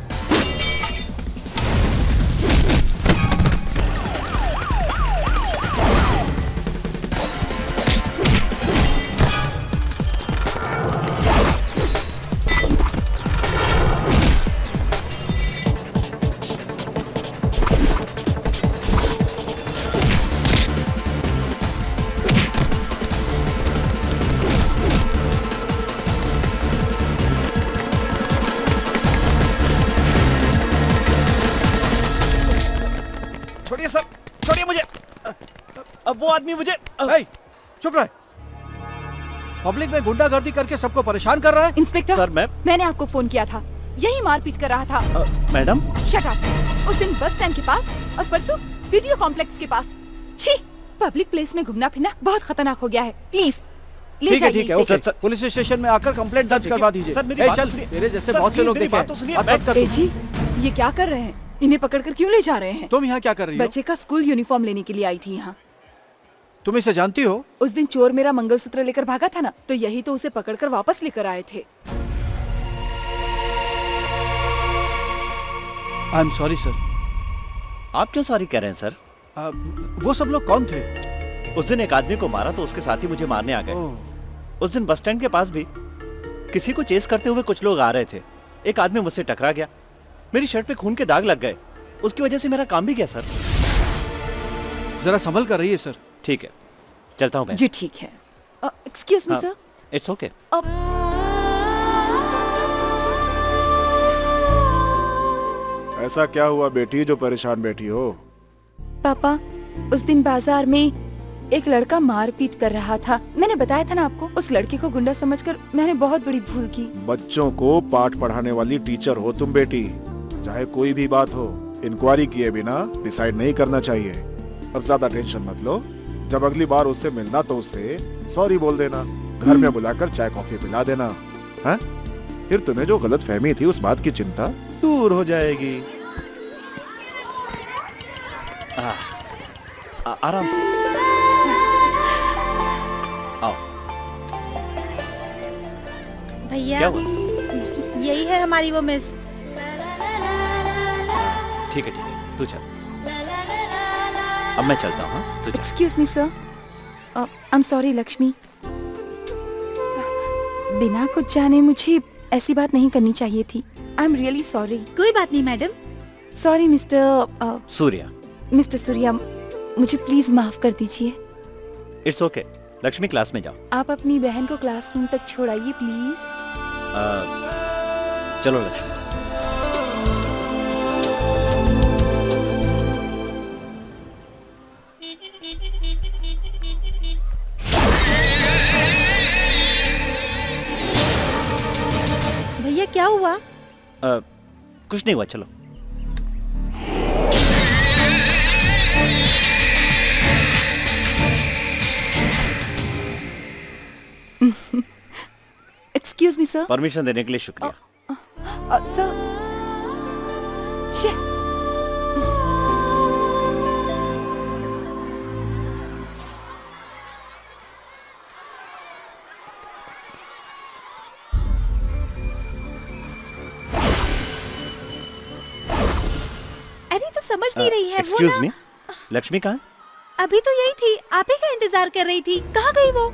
छोड़िए सर, छोड़िए मुझे। अब वो आदमी मुझे चुप रहे। पब्लिक में गुंडागर्दी करके सबको परेशान कर रहा है। इंस्पेक्टर सर, मैंने आपको फोन किया था, यही मारपीट कर रहा था। Madam, shut up. उस दिन बस स्टैंड के पास और परसों वीडियो कॉम्प्लेक्स के पास। छी, पब्लिक प्लेस में घूमना फिरना बहुत खतरनाक हो गया है। प्लीज ले ठीक है, जाइए ठीक है, इसे। ओके। पुलिस स्टेशन में आकर कंप्लेंट दर्ज करवा दीजिए। सर, मेरी ए, बात चल, तो सुनिए। तेरे जैसे सर, बहुत से लोग मेरी देखे बात तो सुनिए। हैं। बात कर ए जी, ये क्या कर रहे हैं? इन्हें पकड़कर क्यों ले जा रहे हैं? तुम यहाँ क्या कर रही हो? बच्चे का स्कूल यूनिफॉर्म लेने के लिए आई थी यहाँ। तुम इसे जानती हो? उस दिन चोर मेरा मंगलसूत्र लेकर भागा था ना, तो यही तो उसे पकड़कर वापस लेकर आए थे। I am sorry sir. आप क्यों सॉरी कह रहे हैं सर? वो सब लोग कौन थे? उस दिन एक आदमी को मारा तो उसके साथ ही मुझे मारने आ गए। उस दिन बस स्टैंड के पास भी किसी को चेस करते हुए कुछ लोग आ रहे थे। एक आदमी मुझसे टकरा गया, मेरी शर्ट पे खून के दाग लग गए। उसकी वजह से मेरा काम भी गया सर। जरा संभल कर रहिए सर। ठीक है, चलता हूँ मैं। जी ठीक है। Excuse me sir. It's okay. ऐसा क्या हुआ बेटी जो परेशान बैठी हो? पापा, उस दिन बाजार में एक लड़का मारपीट कर रहा था। मैंने बताया था ना आपको, उस लड़के को गुंडा समझकर मैंने बहुत बड़ी भूल की। बच्चों को पाठ पढ़ाने वाली टीचर हो तुम बेटी। चाहे कोई भी बात हो, इंक्वायरी किए बिना डिसाइड नहीं करना चाहिए। अब ज्यादा टेंशन मत लो। जब अगली बार उससे मिलना तो उससे सॉरी बोल देना। घर में बुलाकर चाय कॉफी पिला देना। हाँ? फिर तुम्हें जो गलत फहमी थी उस बात की चिंता दूर हो जाएगी। आराम से आओ। भैया, क्या हुआ? यही है हमारी वो मिस। ठीक है, तू चल। अब मैं चलता हूँ। तू चल। Excuse me sir. I am sorry Lakshmi. बिना कुछ जाने मुझे ऐसी बात नहीं करनी चाहिए थी। I am really sorry. कोई बात नहीं madam. Sorry mister Surya. Mister Surya, मुझे प्लीज माफ कर दीजिए। It's okay. लक्ष्मी, क्लास में जाओ। आप अपनी बहन को क्लासरूम तक छोड़ाइए प्लीज। चलो लक्ष्मी। भैया क्या हुआ? कुछ नहीं हुआ, चलो। Excuse me sir. परमिशन देने के लिए शुक्रिया। सर, अरे तो समझ नहीं रही है वो एक्सक्यूज ना। मी, लक्ष्मी कहाँ है? अभी तो यही थी, आप ही का इंतजार कर रही थी। कहाँ गई वो?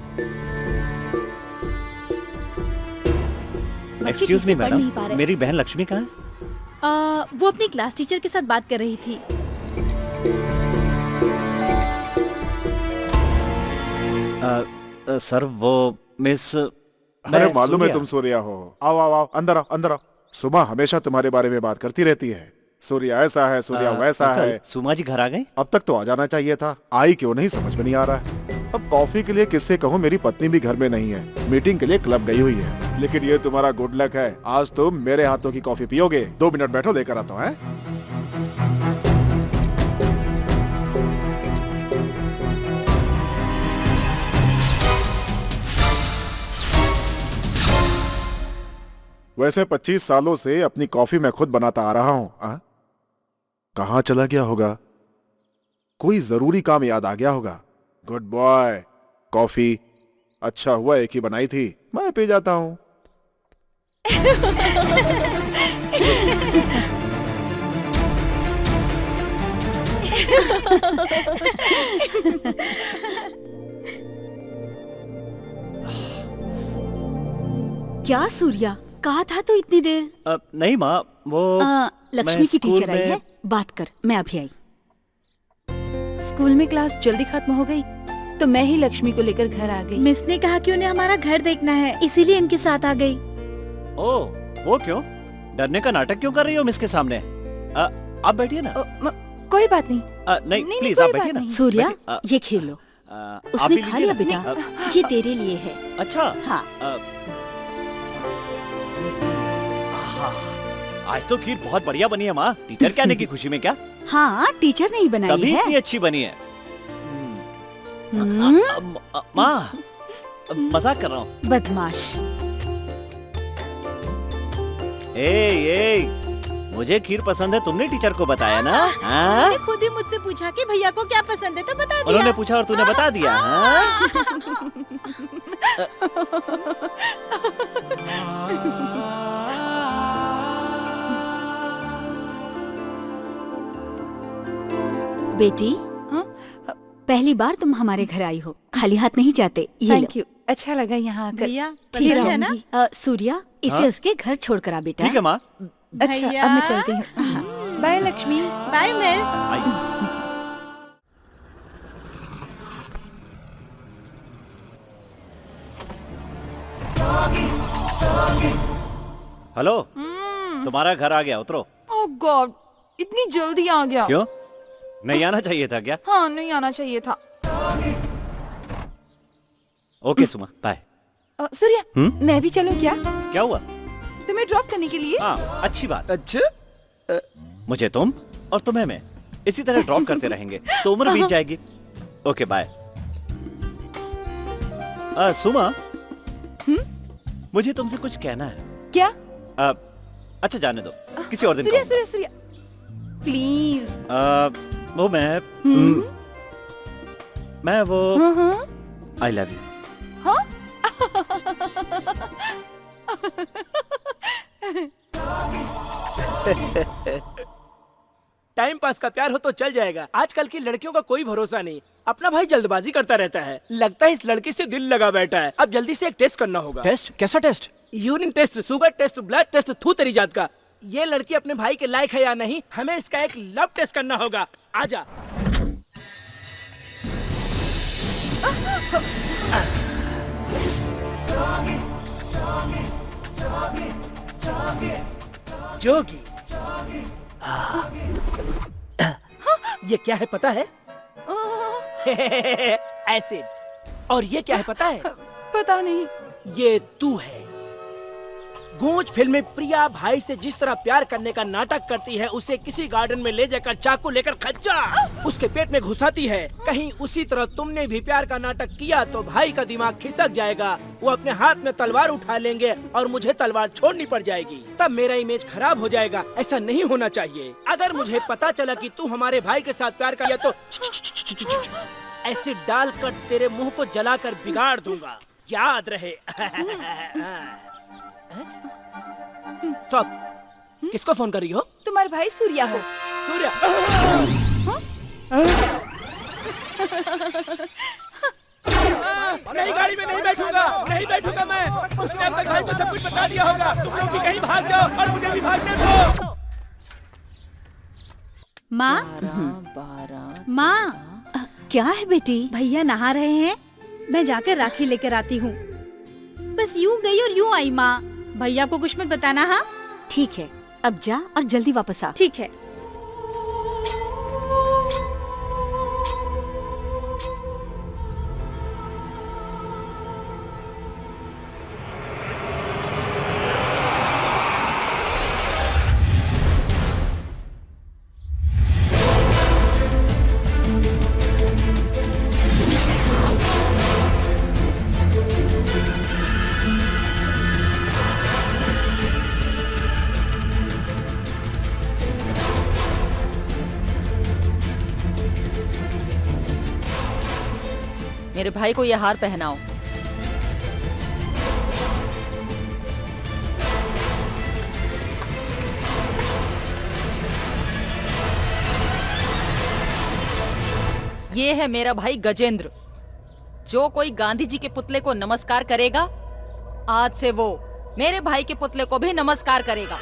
एक्सक्यूज मी ठीक से पढ़ नहीं पा मैडम, रहे। मेरी बहन लक्ष्मी कहाँ है? वो अपनी क्लास टीचर के साथ बात कर रही थी। सर वो मिस अरे मालूम है तुम सूर्या हो। आओ आओ आओ, अंदर आओ, अंदर आओ। सुमा हमेशा तुम्हारे बारे में बात करती रहती है। सूर्या ऐसा है, सूर्या वैसा है। सुमा जी घर आ गए? अब तक तो आ जाना चाहिए था। आई क्यों नहीं समझ में नहीं आ रहा है। अब कॉफी के लिए किससे कहूँ, मेरी पत्नी भी घर में नहीं है, मीटिंग के लिए क्लब गई हुई है। लेकिन ये तुम्हारा गुड लक है, आज तुम मेरे हाथों की कॉफी पियोगे। 2 मिनट बैठो, लेकर आता हूँ। वैसे 25 सालों से अपनी कॉफी मैं खुद बनाता आ रहा हूं। कहां चला गया होगा? कोई जरूरी काम याद आ गया होगा। Good boy. कॉफी अच्छा हुआ एक ही बनाई थी, मैं पी जाता हूं। क्या सूर्या, कहा था तो इतनी देर? नहीं माँ, वो लक्ष्मी मैं की टीचर स्कूल आई में- है, बात कर, मैं अभी आई। स्कूल में क्लास जल्दी खत्म हो गई तो मैं ही लक्ष्मी को लेकर घर आ गई। मिस ने कहा कि उन्हें हमारा घर देखना है, इसीलिए इनके साथ आ गई। ओह, वो क्यों? डरने का नाटक क्यों कर रही हो मिस के सामने? आप बैठिए ना। कोई बात नहीं। नहीं नहीं, प्लीज कोई आप बात बैठिए ना। नहीं। सूर्या, बैठिए। ये खेल लो। आप उसने भी खा लीजिए लिया ना। बेटा, ये तेरे लिए है। अच्छा। हाँ। आज तो खीर बहुत बढ़िया बनी है माँ। टीचर के आने की खुशी में क्या? हाँ, टीचर ने ही बनाई तभी है। इतनी अच्छी बनी है। हम्म, माँ, मजाक कर रहा हूँ। बदमाश। मुझे खीर पसंद है, तुमने टीचर को बताया ना? हाँ? उन्होंने खुद ही मुझसे पूछा कि भैया को क्या पसंद है तो बता दिया। उन्होंने पूछा और तूने बता दिया। हाँ? बेटी, हाँ? पहली बार तुम हमारे घर आई हो, खाली हाथ नहीं जाते। ये थैंक यू, अच्छा लगा यहाँ आकर। भैया ठीक पसंद है ना? सूर्या, इसे हाँ? उसके घर छोड़ कर आ बेटा। ठीक है माँ। अच्छा, भैया। अब मैं चलती हूँ। बाय लक्ष्मी। Bye miss. आई। हेलो, तुम्हारा घर आ गया, उतरो। ओह गॉड, इतनी जल्दी आ गया। क्यों? नहीं आना चाहिए था क्या? हाँ, नहीं आना चाहिए था। ओके सुमा, बाय। सूर्या, मैं भी चलूं क्या? क्या हुआ? तुम्हें ड्रॉप करने के लिए? हाँ, अच्छी बात। अच्छा, मुझे तुम और तुम्हें मैं इसी तरह ड्रॉप करते रहेंगे तो उम्र बीत जाएगी। Okay bye. सुमा, मुझे तुमसे कुछ कहना है। क्या? अच्छा जाने दो, किसी और दिन सूर्या, कहूंगा। सूर्या, सूर्या, प्लीज। वो मैं वो हाँ। I love you. Time pass का प्यार हो तो चल जाएगा। आजकल की लड़कियों का कोई भरोसा नहीं। अपना भाई जल्दबाजी करता रहता है। लगता है इस लड़की से दिल लगा बैठा है। अब जल्दी से एक टेस्ट करना होगा। टेस्ट? कैसा test? Urine test, sugar test, blood test, थू तेरी जात का। ये लड़की अपने भाई के लायक है या नहीं, हमें इसका एक लव टेस्ट करना होगा। आजा। जोगी। ये क्या है पता है? एसिड। और ये क्या है पता है? पता नहीं। ये तू है। गूंज फिल्म में प्रिया भाई से जिस तरह प्यार करने का नाटक करती है, उसे किसी गार्डन में ले जाकर चाकू लेकर खच्चा उसके पेट में घुसाती है। कहीं उसी तरह तुमने भी प्यार का नाटक किया तो भाई का दिमाग खिसक जाएगा। वो अपने हाथ में तलवार उठा लेंगे और मुझे तलवार छोड़नी पड़ जाएगी। तब मेरा इमेज खराब हो जाएगा। ऐसा नहीं होना चाहिए। अगर मुझे पता चला कि तू हमारे भाई के साथ प्यार किया तो एसिड डालकर तेरे मुंह को जलाकर बिगाड़ दूंगा। याद रहे। तो अब किसको फोन कर रही हो? तुम्हारे भाई सूर्या को। सूर्या। नहीं, गाड़ी में नहीं बैठूंगा, नहीं बैठूंगा मैं। उसने अब तक भाई को सब कुछ बता दिया होगा। तुम लोग भी कहीं भाग जाओ और मुझे भी भागने दो। माँ, 12। माँ, क्या है बेटी? भैया नहा रहे हैं, मैं जाकर राखी लेकर आती हूँ। बस यूं गई और यूं आई माँ। भैया को कुछ मत बताना। हाँ ठीक है, अब जा और जल्दी वापस आ। ठीक है। मेरे भाई को ये हार पहनाओ। ये है मेरा भाई गजेंद्र। जो कोई गांधी जी के पुतले को नमस्कार करेगा, आज से वो मेरे भाई के पुतले को भी नमस्कार करेगा।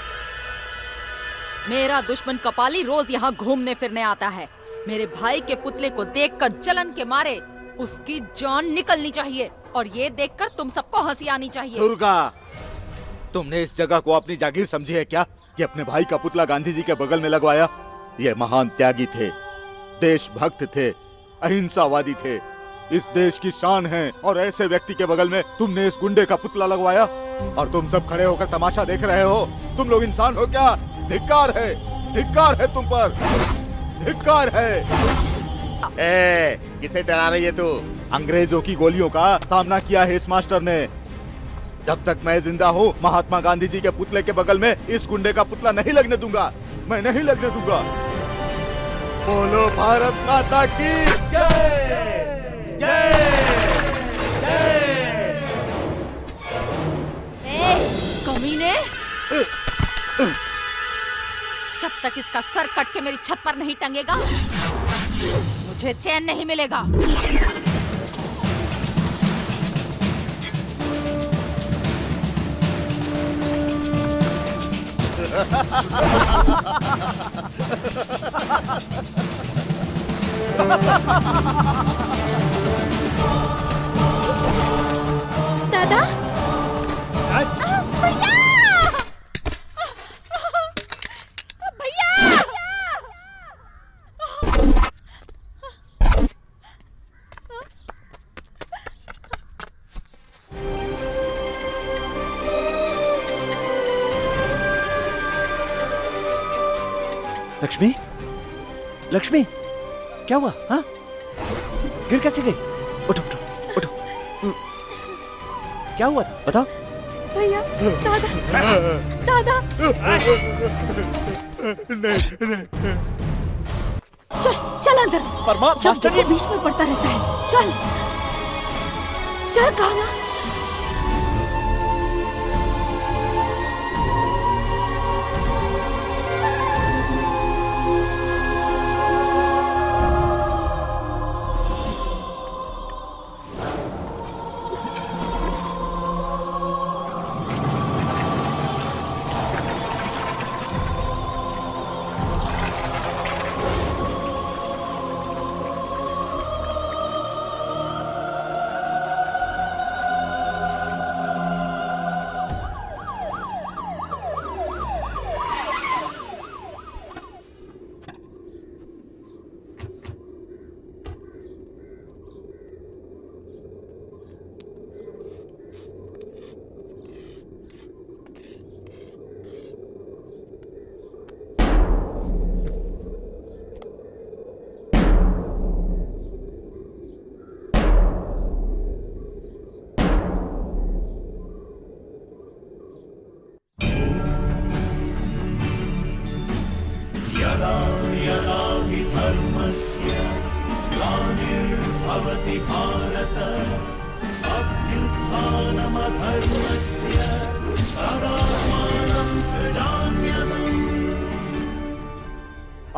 मेरा दुश्मन कपाली रोज यहाँ घूमने फिरने आता है। मेरे भाई के पुतले को देखकर जलन के मारे उसकी जान निकलनी चाहिए, और ये देखकर तुम सबको हंसी आनी चाहिए। दुर्गा, तुमने इस जगह को अपनी जागीर समझी है क्या कि अपने भाई का पुतला गांधी जी के बगल में लगवाया? ये महान त्यागी थे, देशभक्त थे, अहिंसावादी थे, इस देश की शान है, और ऐसे व्यक्ति के बगल में तुमने इस गुंडे का पुतला लगवाया और तुम सब खड़े होकर तमाशा देख रहे हो। तुम लोग इंसान हो क्या? धिक्कार है तुम पर, धिक्कार है। किसे डरा रही है तू? अंग्रेजों की गोलियों का सामना किया है इस मास्टर ने। जब तक मैं जिंदा हूँ, महात्मा गांधी जी के पुतले के बगल में इस गुंडे का पुतला नहीं लगने दूंगा, मैं नहीं लगने दूंगा। बोलो भारत माता की जय, जय, जय। कमीने, जब तक इसका सर कट के मेरी छत पर नहीं टंगेगा, मुझे चैन नहीं मिलेगा। दादा, भैया! भैया! लक्ष्मी, लक्ष्मी, क्या हुआ? हाँ, गिर कैसे गई? उठो उठो उठो। क्या हुआ था बताओ। भैया, दादा, चल अंदर। जब देखो बीच में पड़ता रहता है। चल कहा ना।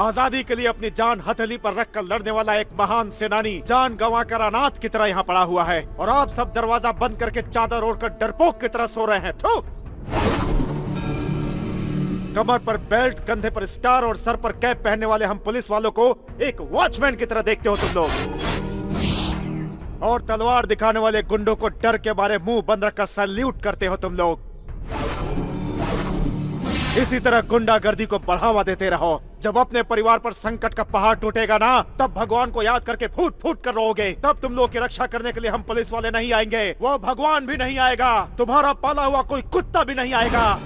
आजादी के लिए अपनी जान हथेली पर रखकर लड़ने वाला एक महान सेनानी जान गंवाकर अनाथ की तरह यहाँ पड़ा हुआ है, और आप सब दरवाजा बंद करके चादर ओढ़कर डरपोक की तरह सो रहे हैं। थू! कमर पर बेल्ट, कंधे पर स्टार और सर पर कैप पहनने वाले हम पुलिस वालों को एक वॉचमैन की तरह देखते हो तुम लोग, और तलवार दिखाने वाले गुंडों को डर के मारे मुंह बंद रखकर सैल्यूट करते हो तुम लोग। इसी तरह गुंडागर्दी को बढ़ावा देते रहो। जब अपने परिवार पर संकट का पहाड़ टूटेगा ना, तब भगवान को याद करके फूट फूट कर रोओगे। तब तुम लोग की रक्षा करने के लिए हम पुलिस वाले नहीं आएंगे, वो भगवान भी नहीं आएगा, तुम्हारा पाला हुआ कोई कुत्ता भी नहीं आएगा।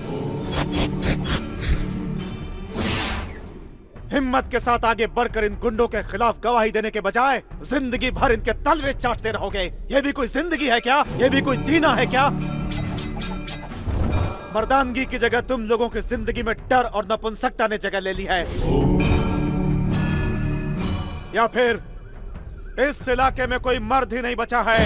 हिम्मत के साथ आगे बढ़कर इन गुंडों के खिलाफ गवाही देने के बजाय जिंदगी भर इनके तलवे चाटते रहोगे। ये भी कोई जिंदगी है क्या? ये भी कोई जीना है क्या? मर्दानगी की जगह तुम लोगों की जिंदगी में डर और नपुंसकता ने जगह ले ली है। या फिर इस इलाके में कोई मर्द ही नहीं बचा है।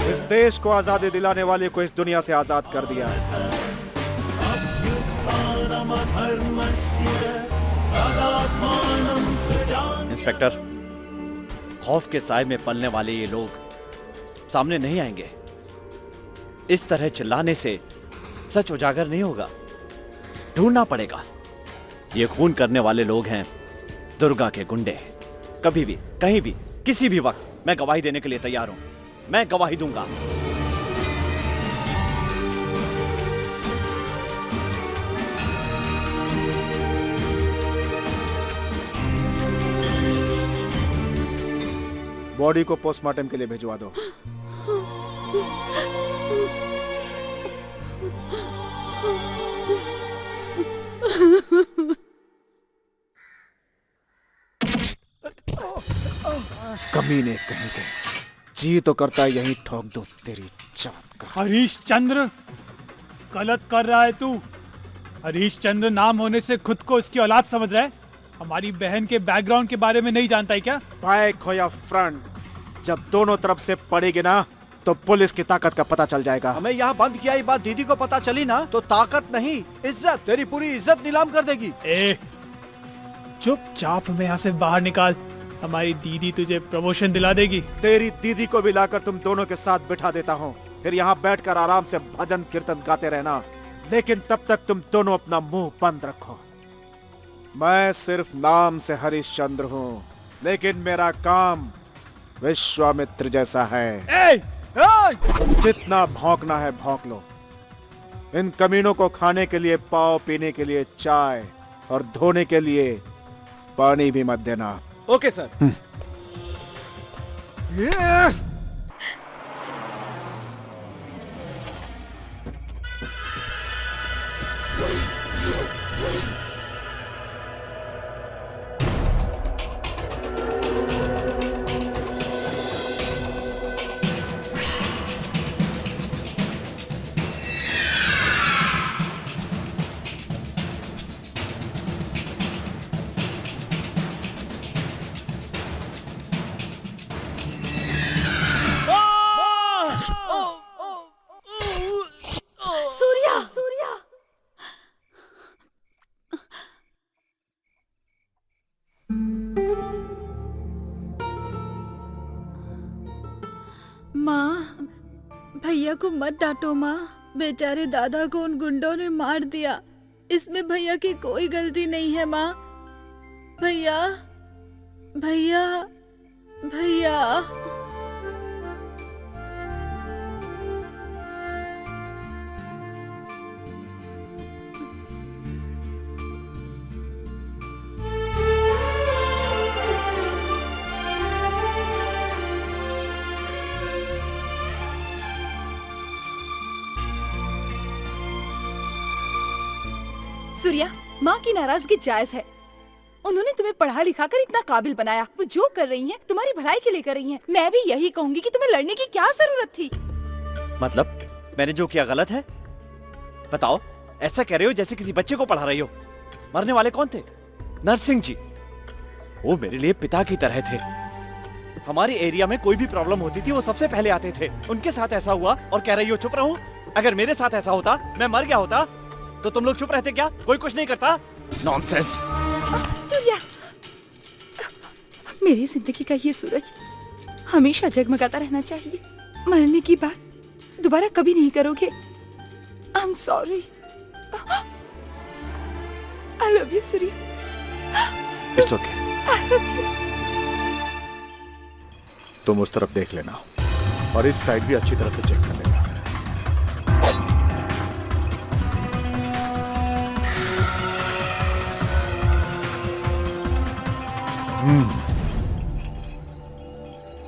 इस देश को आजादी दिलाने वाले को इस दुनिया से आजाद कर दिया है। इंस्पेक्टर, खौफ के साए में पलने वाले ये लोग सामने नहीं आएंगे। इस तरह चिल्लाने से सच उजागर नहीं होगा, ढूंढना पड़ेगा। ये खून करने वाले लोग हैं दुर्गा के गुंडे। कभी भी, कहीं भी, किसी भी वक्त मैं गवाही देने के लिए तैयार हूं। मैं गवाही दूंगा। बॉडी को पोस्टमार्टम के लिए भिजवा दो। कमीने कहीं के, जी तो करता है यहीं ठोक दो तेरी जात का। हरीश चंद्र, गलत कर रहा है तू। हरीश चंद्र नाम होने से खुद को इसकी औलाद समझ रहा है। हमारी बहन के बैकग्राउंड के बारे में नहीं जानता है क्या? बैक हो या फ्रंट, जब दोनों तरफ से पड़ेगी ना तो पुलिस की ताकत का पता चल जाएगा। हमें यहाँ बंद किया, ये बात दीदी को पता चली ना तो ताकत नहीं इज्जत, तेरी पूरी इज्जत नीलाम कर देगी। चुपचाप हमें यहाँ से बाहर निकाल। हमारी दीदी तुझे प्रमोशन दिला देगी। तेरी दीदी को भी लाकर तुम दोनों के साथ बिठा देता हूँ, फिर यहाँ बैठकर आराम से भजन कीर्तन गाते रहना। लेकिन तब तक तुम दोनों अपना मुंह बंद रखो। मैं सिर्फ नाम से हरीश चंद्र हूँ, लेकिन मेरा काम विश्वामित्र जैसा है। जितना भौंकना है भौंक लो। इन कमीनों को खाने के लिए पाव, पीने के लिए चाय और धोने के लिए पानी भी मत देना। Okay sir. माँ, भैया को मत डांटो माँ। बेचारे दादा को उन गुंडों ने मार दिया। इसमें भैया की कोई गलती नहीं है माँ। भैया, भैया, भैया। सूर्या, माँ की नाराजगी जायज है। उन्होंने तुम्हें पढ़ा लिखा कर इतना काबिल बनाया। वो जो कर रही हैं, तुम्हारी भलाई के लिए कर रही हैं। मैं भी यही कहूंगी कि तुम्हें लड़ने की क्या जरूरत थी। मतलब मैंने जो किया गलत है? बताओ, ऐसा कह रहे हो जैसे किसी बच्चे को पढ़ा रही हो। मरने वाले कौन थे? नरसिंह जी। वो मेरे लिए पिता की तरह थे। हमारे एरिया में कोई भी प्रॉब्लम होती थी वो सबसे पहले आते थे। उनके साथ ऐसा हुआ और कह रही हो चुप रहूं? अगर मेरे साथ ऐसा होता, मैं मर गया होता, तो तुम लोग चुप रहते क्या? कोई कुछ नहीं करता? नॉनसेंस। सूर्या, मेरी जिंदगी का ये सूरज हमेशा जगमगाता रहना चाहिए। मरने की बात दोबारा कभी नहीं करोगे। I am sorry. I love you Surya. It's okay. तुम उस तरफ देख लेना और इस साइड भी अच्छी तरह से चेक कर लेना।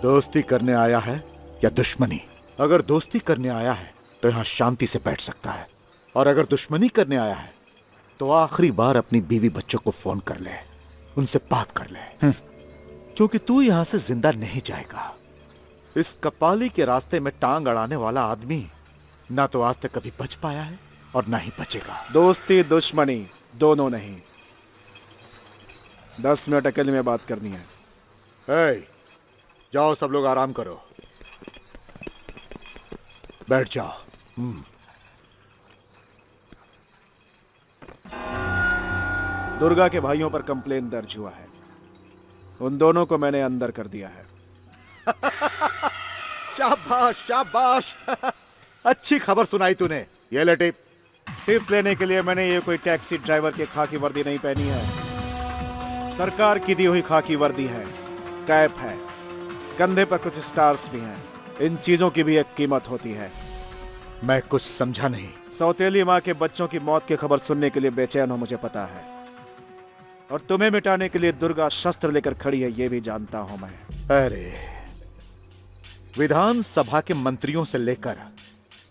दोस्ती करने आया है या दुश्मनी? अगर दोस्ती करने आया है तो यहाँ शांति से बैठ सकता है, और अगर दुश्मनी करने आया है तो आखिरी बार अपनी बीवी बच्चों को फोन कर ले, उनसे बात कर ले, क्योंकि तू यहाँ से जिंदा नहीं जाएगा। इस कपाली के रास्ते में टांग अड़ाने वाला आदमी ना तो आज तक कभी बच पाया है और ना ही बचेगा। दोस्ती दुश्मनी दोनों नहीं। 10 मिनट अकेले में बात करनी है। ए, जाओ सब लोग आराम करो, बैठ जाओ। दुर्गा के भाइयों पर कंप्लेन दर्ज हुआ है। उन दोनों को मैंने अंदर कर दिया है। शाबाश शाबाश अच्छी खबर सुनाई तूने। ये ले टिप। टिप लेने के लिए मैंने ये कोई टैक्सी ड्राइवर की खाकी वर्दी नहीं पहनी है। सरकार की दी हुई खाकी वर्दी है, कैप है, कंधे पर कुछ स्टार्स भी हैं। इन चीजों की भी एक कीमत होती है। मैं कुछ समझा नहीं। सौतेली माँ के बच्चों की मौत की खबर सुनने के लिए बेचैन हो, मुझे पता है। और तुम्हें मिटाने के लिए दुर्गा शस्त्र लेकर खड़ी है, ये भी जानता हूं मैं। अरे, विधानसभा के मंत्रियों से लेकर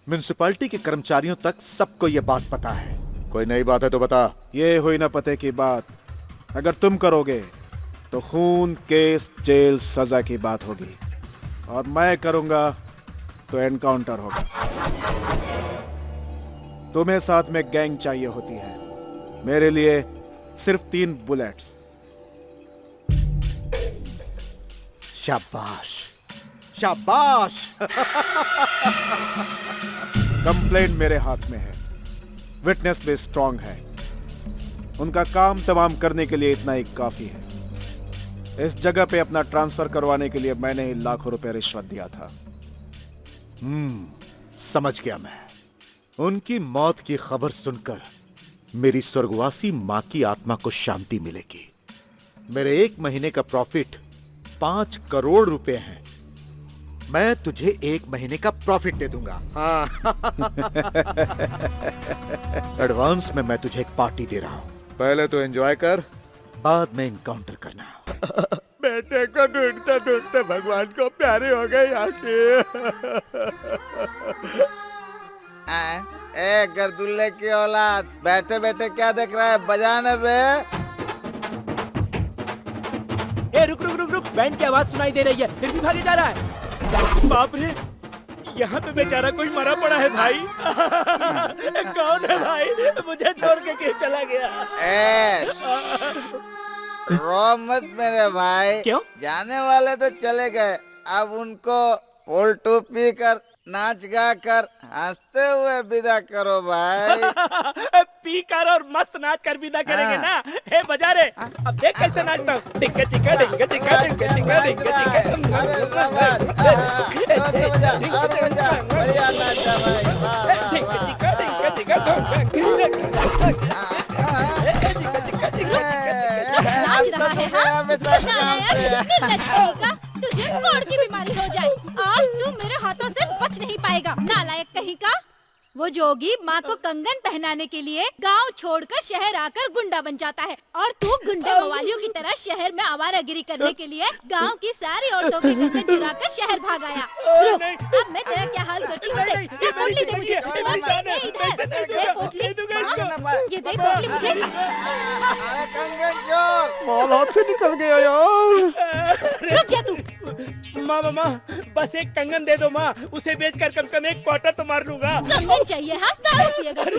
म्युनिसिपैलिटी के कर्मचारियों तक सबको यह बात पता है। कोई नई बात है तो बता। ये हुई ना पते की बात। अगर तुम करोगे तो खून, केस, जेल, सजा की बात होगी, और मैं करूंगा तो एनकाउंटर होगा। तुम्हें साथ में गैंग चाहिए होती है, मेरे लिए सिर्फ 3 बुलेट्स। शाबाश शाबाश कंप्लेंट मेरे हाथ में है, विटनेस भी स्ट्रांग है। उनका काम तमाम करने के लिए इतना ही काफी है। इस जगह पे अपना ट्रांसफर करवाने के लिए मैंने ही लाखों रुपए रिश्वत दिया था। समझ गया मैं। उनकी मौत की खबर सुनकर मेरी स्वर्गवासी मां की आत्मा को शांति मिलेगी। मेरे 1 महीने का प्रॉफिट 5 करोड़ रुपए है। मैं तुझे 1 महीने का प्रॉफिट दे दूंगा। हाँ। एडवांस में मैं तुझे एक पार्टी दे रहा हूं। पहले तो एंजॉय कर, बाद में इनकाउंटर करना। बेटे को ढूंढते ढूंढते भगवान को प्यारे हो गए आंटी। ए गर्दुल्ले की औलाद, बैठे बैठे क्या देख रहा है, बजाने बे। ए रुक रुक रुक रुक, बैंड की आवाज सुनाई दे रही है, फिर भी भागे जा रहा है। बाप रे, यहाँ पे बेचारा कोई मरा पड़ा है भाई। कौन है भाई, मुझे छोड़ के क्यों चला गया? रो मत मेरे भाई। क्यों? जाने वाले तो चले गए, अब उनको फुल टूपी कर, नाच गा कर, हंसते हुए विदा करो भाई। पी कर और मस्त नाच कर विदा करेंगे ना। हे बजा रे, अब देख कैसे नाचता हूँ। टिक्का चिक्का टिक्का टिक्का टिक्का टिक्का टिक्का नाच रहा है, हाँ? तुझे कोढ़ की बीमारी हो जाए। आज तू मेरे हाथों से बच नहीं पाएगा, नालायक कहीं का। वो जोगी माँ को कंगन पहनाने के लिए गांव छोड़कर शहर आकर गुंडा बन जाता है, और तू गुंडे मवालियों की तरह शहर में आवारागिरी करने के लिए गांव की सारी औरतों के कंगन चुराकर शहर भाग आया। रुक, अब मैं तेरा क्या हाल करती हूँ। ये पोटली दे मुझे, ये पोटली, ये दे पोटली मुझे। माल हाथ से निकल गया यार। रुक जा तू। माँ माँ माँ, बस एक कंगन दे दो माँ, उसे बेचकर कम से कम 1 क्वार्टर तो मार लूंगा। कंगन चाहिए, हाँ? दारू पिएगा तू?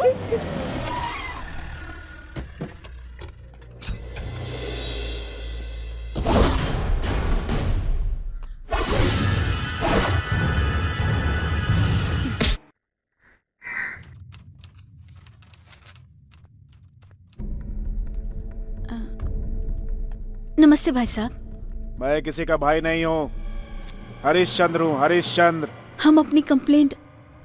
नमस्ते भाई साहब। मैं किसी का भाई नहीं हूँ, हरिश्चंद्र हूँ, हरिश्चंद्र। हम अपनी कंप्लेंट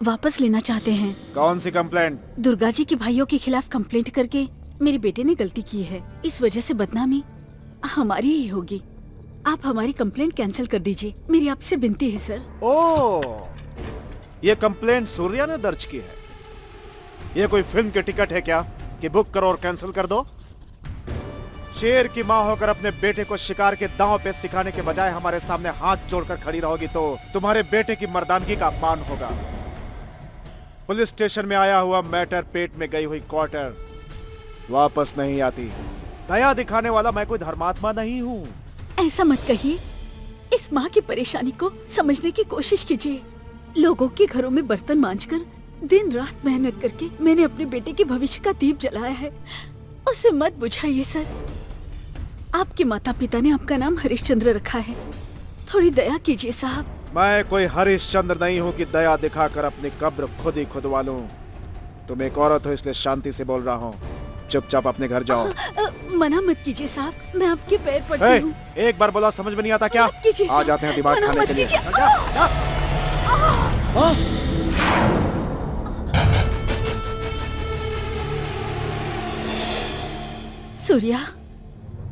वापस लेना चाहते हैं। कौन सी कंप्लेंट? दुर्गा जी के भाइयों के खिलाफ कंप्लेंट करके मेरे बेटे ने गलती की है, इस वजह से बदनामी हमारी ही होगी। आप हमारी कंप्लेंट कैंसिल कर दीजिए, मेरी आपसे विनती है सर। ओह, ये कंप्लेंट सूर्या ने दर्ज की है। ये कोई फिल्म के टिकट है क्या कि बुक करो और कैंसिल कर दो? शेर की माँ होकर अपने बेटे को शिकार के दांव पे सिखाने के बजाय हमारे सामने हाथ जोड़कर खड़ी रहोगी तो तुम्हारे बेटे की मर्दानगी का अपमान होगा। पुलिस स्टेशन में आया हुआ मैटर, पेट में गई हुई क्वार्टर वापस नहीं आती। दया दिखाने वाला मैं कोई धर्मात्मा नहीं हूँ। ऐसा मत कहिए, इस माँ की परेशानी को समझने की कोशिश कीजिए। लोगों के घरों में बर्तन मांजकर दिन रात मेहनत करके मैंने अपने बेटे के भविष्य का दीप जलाया है, उसे मत बुझाइए सर। आपके माता पिता ने आपका नाम हरिश्चंद्र रखा है, थोड़ी दया कीजिए साहब। मैं कोई हरिश्चंद्र नहीं हूँ कि दया दिखाकर अपनी कब्र खुद ही खुदवा लूं। तुम एक औरत हो इसलिए शांति से बोल रहा हूँ, चुपचाप अपने घर जाओ। मना मत कीजिए साहब, मैं आपके पैर पड़ती हूँ। एक बार बोला समझ में नहीं आता क्या? मत कीजिए आ साहब, जाते हैं दिमाग मना खाने मत के लिए। कीजिए। जा, जा। सूर्या,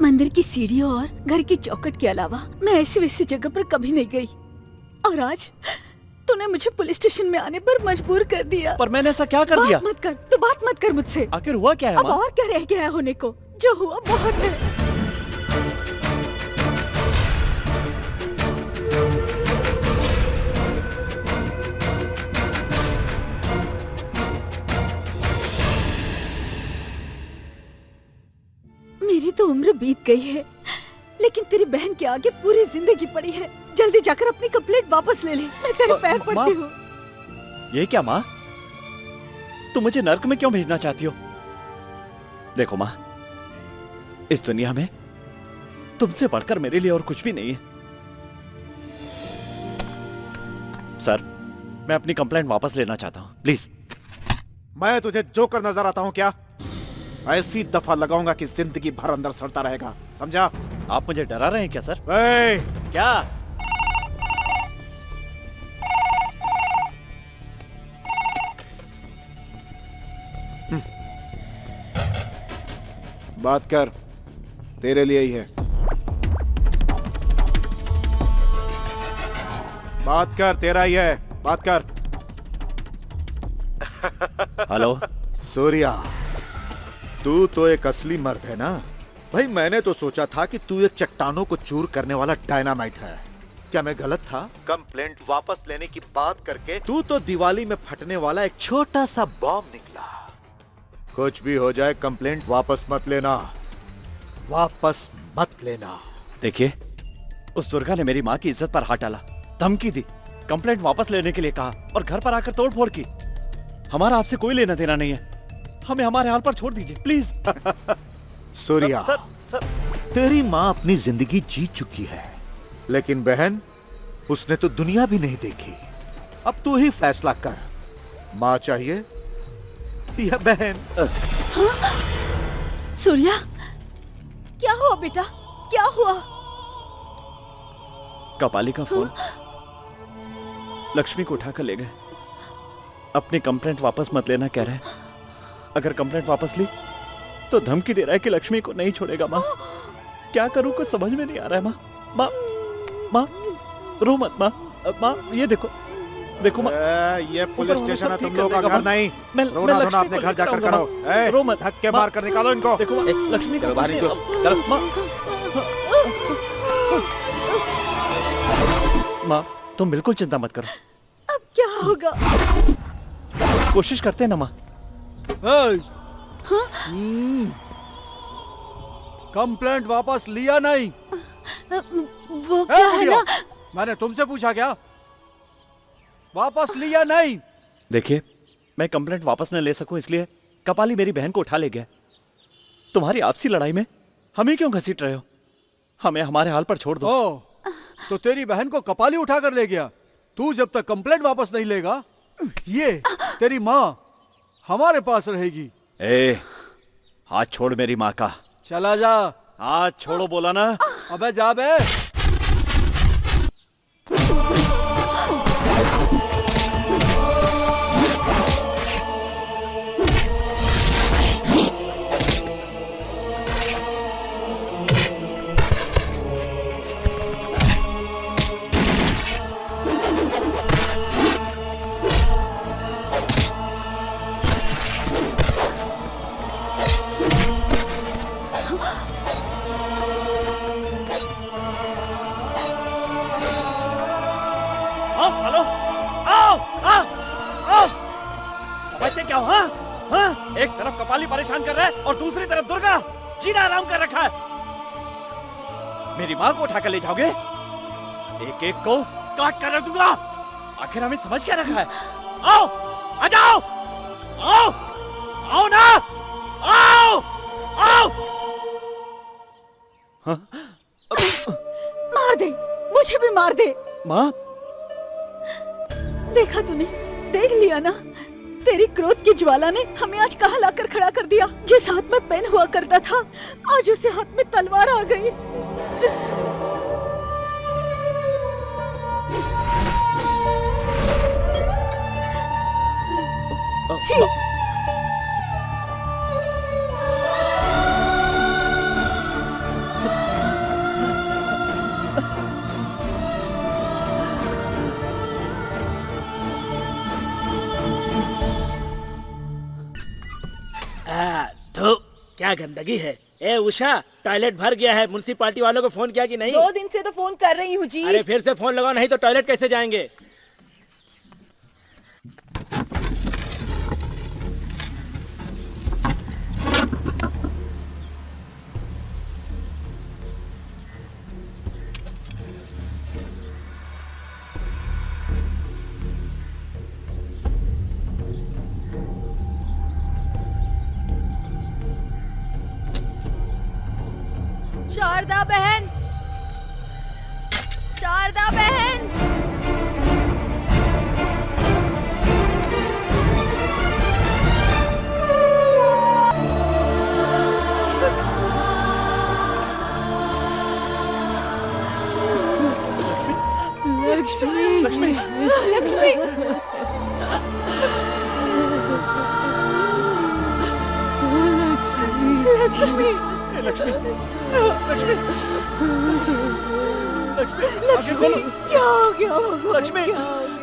मंदिर की सीढ़ियों और घर की चौखट के अलावा मैं ऐसी वैसी जगह पर कभी नहीं गई, और आज तूने मुझे पुलिस स्टेशन में आने पर मजबूर कर दिया। पर मैंने ऐसा क्या कर दिया? बात मत कर, तू बात मत कर मुझसे। आखिर हुआ क्या है अब माँ? और क्या रह गया है होने को? जो हुआ बहुत है। मेरी तो उम्र बीत गई है, लेकिन तेरी बहन के आगे पूरी जिंदगी पड़ी है। जल्दी जाकर अपनी कंप्लेंट वापस ले ले, मैं तेरे पैर पड़ती हूँ। ये क्या माँ? तुम मुझे नर्क में क्यों भेजना चाहती हो? देखो माँ, इस दुनिया में तुमसे बढ़कर मेरे लिए और कुछ भी नहीं है। सर, मैं अपनी कंप्लेंट वापस लेना चाहता हूँ, प्लीज। मैं तुझे जोकर नजर आता हूँ क्या? ऐसी दफा लगाऊंगा कि जिंदगी भर अंदर सड़ता रहेगा, समझा? आप मुझे डरा रहे हैं क्या सर? क्या? बात कर, तेरे लिए ही है। बात कर, तेरा ही है, बात कर। हेलो सूर्या, तू तो एक असली मर्द है ना भाई। मैंने तो सोचा था कि तू एक चट्टानों को चूर करने वाला डायनामाइट है। क्या मैं गलत था? कंप्लेंट वापस लेने की बात करके तू तो दिवाली में फटने वाला एक छोटा सा बॉम्ब निकला। कुछ भी हो जाए, कंप्लेंट वापस मत लेना, वापस मत लेना। देखिए, उस दुर्गा ने मेरी माँ की इज्जत पर हाथ डाला, धमकी दी, कंप्लेंट वापस लेने के लिए कहा और घर पर आकर तोड़फोड़ की। हमारा आपसे कोई लेना देना नहीं है, हमें हमारे हाल पर छोड़ दीजिए प्लीज। सूर्या, सर, तेरी माँ अपनी जिंदगी जीत चुकी है, लेकिन बहन, उसने तो दुनिया भी नहीं देखी। अब तू ही फैसला कर, माँ चाहिए या बहन? सूर्या, क्या हुआ बेटा, क्या हुआ? कपाली का फोन लक्ष्मी को उठाकर ले गए। अपनी कंप्लेंट वापस मत लेना कह रहे हैं। अगर कंप्लेंट वापस ली तो धमकी दे रहा है कि लक्ष्मी को नहीं छोड़ेगा। माँ, क्या करूं, कुछ समझ में नहीं आ रहा है। माँ, माँ, रो मत माँ। माँ, ये देखो, देखो माँ, ये पुलिस स्टेशन है, तुम लोग का घर नहीं। रोना धोना अपने घर जाकर करो। रो मत, धक्के मार कर निकालो इनको। देखो माँ, लक्ष्मी को बाहर निकालो। माँ, तुम बिल्कुल चिंता मत करो। अब क्या होगा? कोशिश करते हैं ना माँ। कंप्लेंट वापस लिया नहीं? वो क्या है ना, मैंने तुमसे पूछा क्या? वापस लिया नहीं? देखिए, मैं कंप्लेंट वापस न ले सकूं इसलिए कपाली मेरी बहन को उठा ले गया। तुम्हारी आपसी लड़ाई में हमें क्यों घसीट रहे हो? हमें हमारे हाल पर छोड़ दो। ओ, तो तेरी बहन को कपाली उठा कर ले गया। तू जब तक कंप्लेंट वापस नहीं लेगा, ये तेरी माँ हमारे पास रहेगी। ए, हाथ छोड़ मेरी माँ का। चला जा। हाथ छोड़ो बोला ना। अबे जा बे। समझते क्या हो? हाँ? हाँ? एक तरफ कपाली परेशान कर रहा है और दूसरी तरफ दुर्गा जीना आराम कर रखा है। मेरी माँ को उठाकर ले जाओगे? एक एक को काट कर रख दूंगा। आखिर हमें समझ क्या रखा है? आओ, आ जाओ, आओ, आओ ना, आओ, आओ। मार दे, मुझे भी मार दे। माँ, देखा तूने, देख लिया ना, तेरी क्रोध की ज्वाला ने हमें आज कहाँ लाकर खड़ा कर दिया। जिस हाथ में पेन हुआ करता था, आज उसे हाथ में तलवार आ गई। छी! तो क्या गंदगी है। ए उषा, टॉयलेट भर गया है। म्युनिसिपालिटी वालों को फोन किया कि नहीं? 2 दिन से तो फोन कर रही हूँ जी। अरे फिर से फोन लगाओ, नहीं तो टॉयलेट कैसे जाएंगे? शारदा बहन, शारदा बहन, लक्ष्मी, लक्ष्मी, लक्ष्मी, लक्ष्मी, लक्ष्मी, लक्ष्मी, क्या हो गया भगवान? लक्ष्मी, क्या हो गया?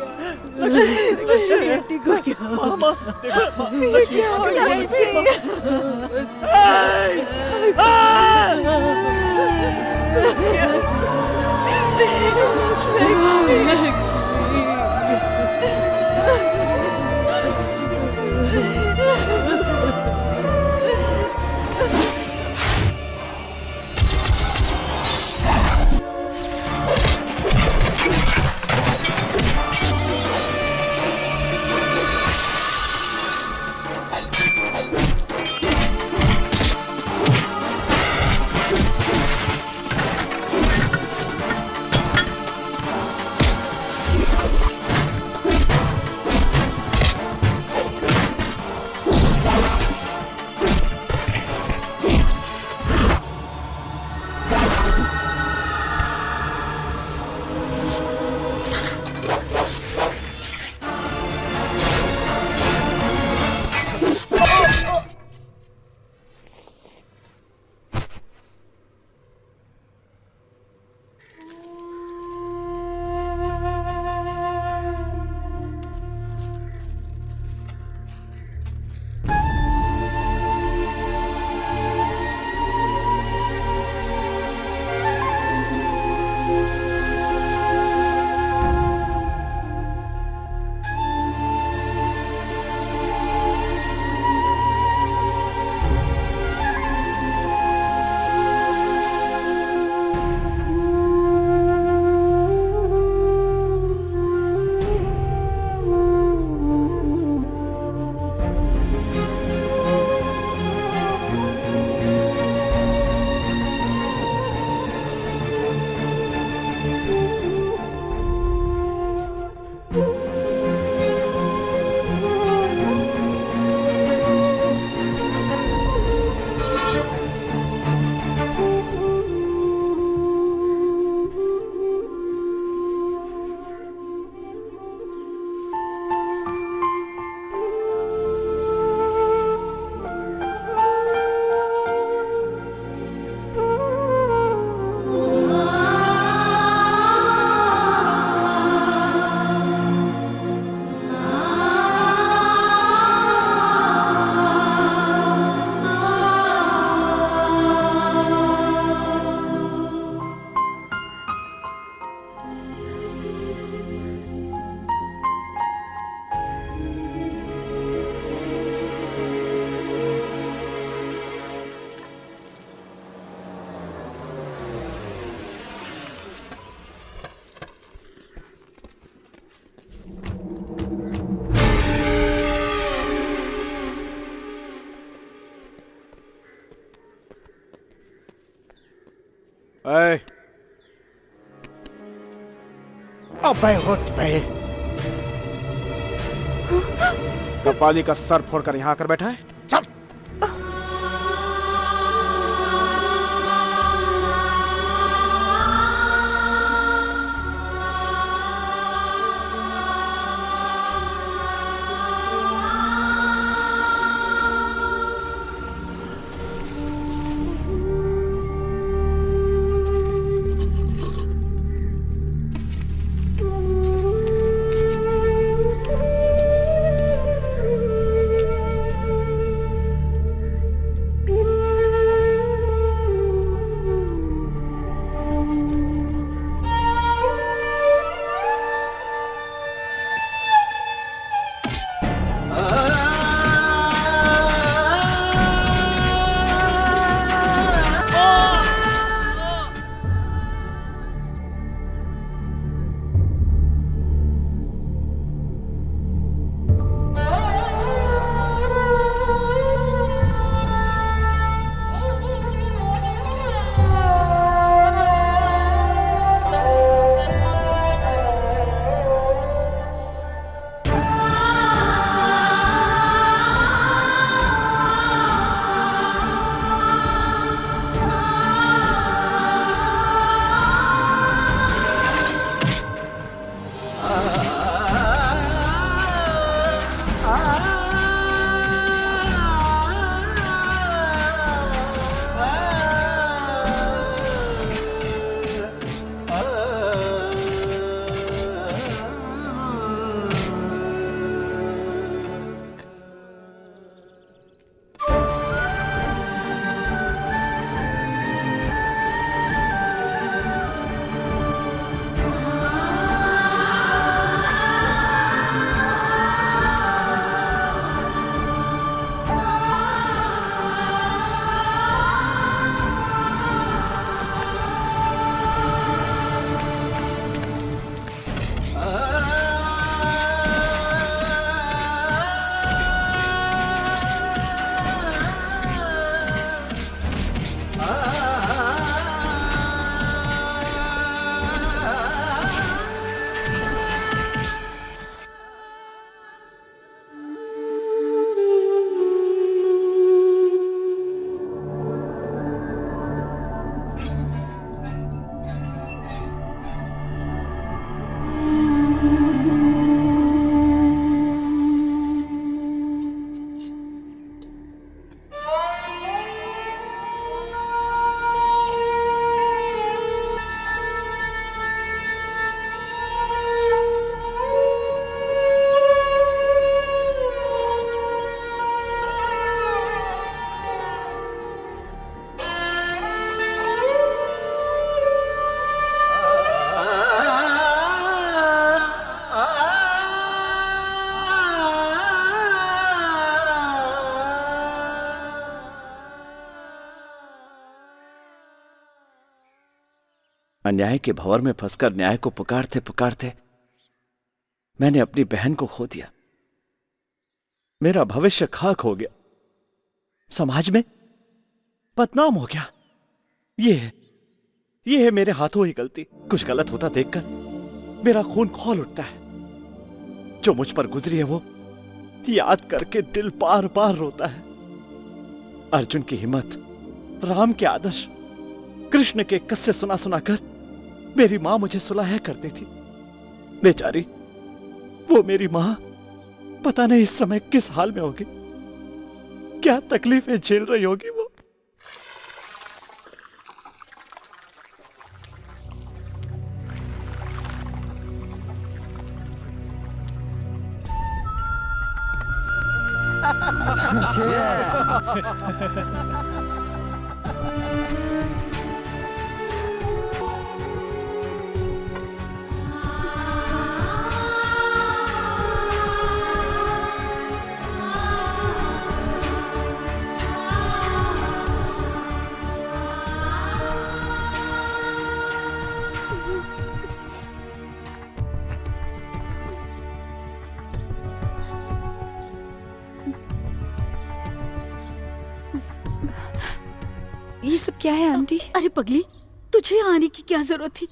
लक्ष्मी बेटी को क्या हो गया? माँ, देखो, ये क्या हो गया इसे? ऐ, अबे उठ बे। कपाली का सर फोड़कर यहां आकर बैठा है। चल। अन्याय के भंवर में फंसकर न्याय को पुकारते पुकारते मैंने अपनी बहन को खो दिया। मेरा भविष्य खाक हो गया, समाज में बदनाम हो गया। ये है मेरे हाथों ही गलती। कुछ गलत होता देखकर मेरा खून खौल उठता है। जो मुझ पर गुजरी है वो याद करके दिल बार बार रोता है। अर्जुन की हिम्मत, राम के आदर्श, कृष्ण के किस्से सुना सुनाकर मेरी मां मुझे सुलाया करती थी। बेचारी वो मेरी मां पता नहीं इस समय किस हाल में होगी, क्या तकलीफें झेल रही होगी वो। ये सब क्या है आंटी? अरे पगली, तू तुझे आने की क्या जरूरत थी?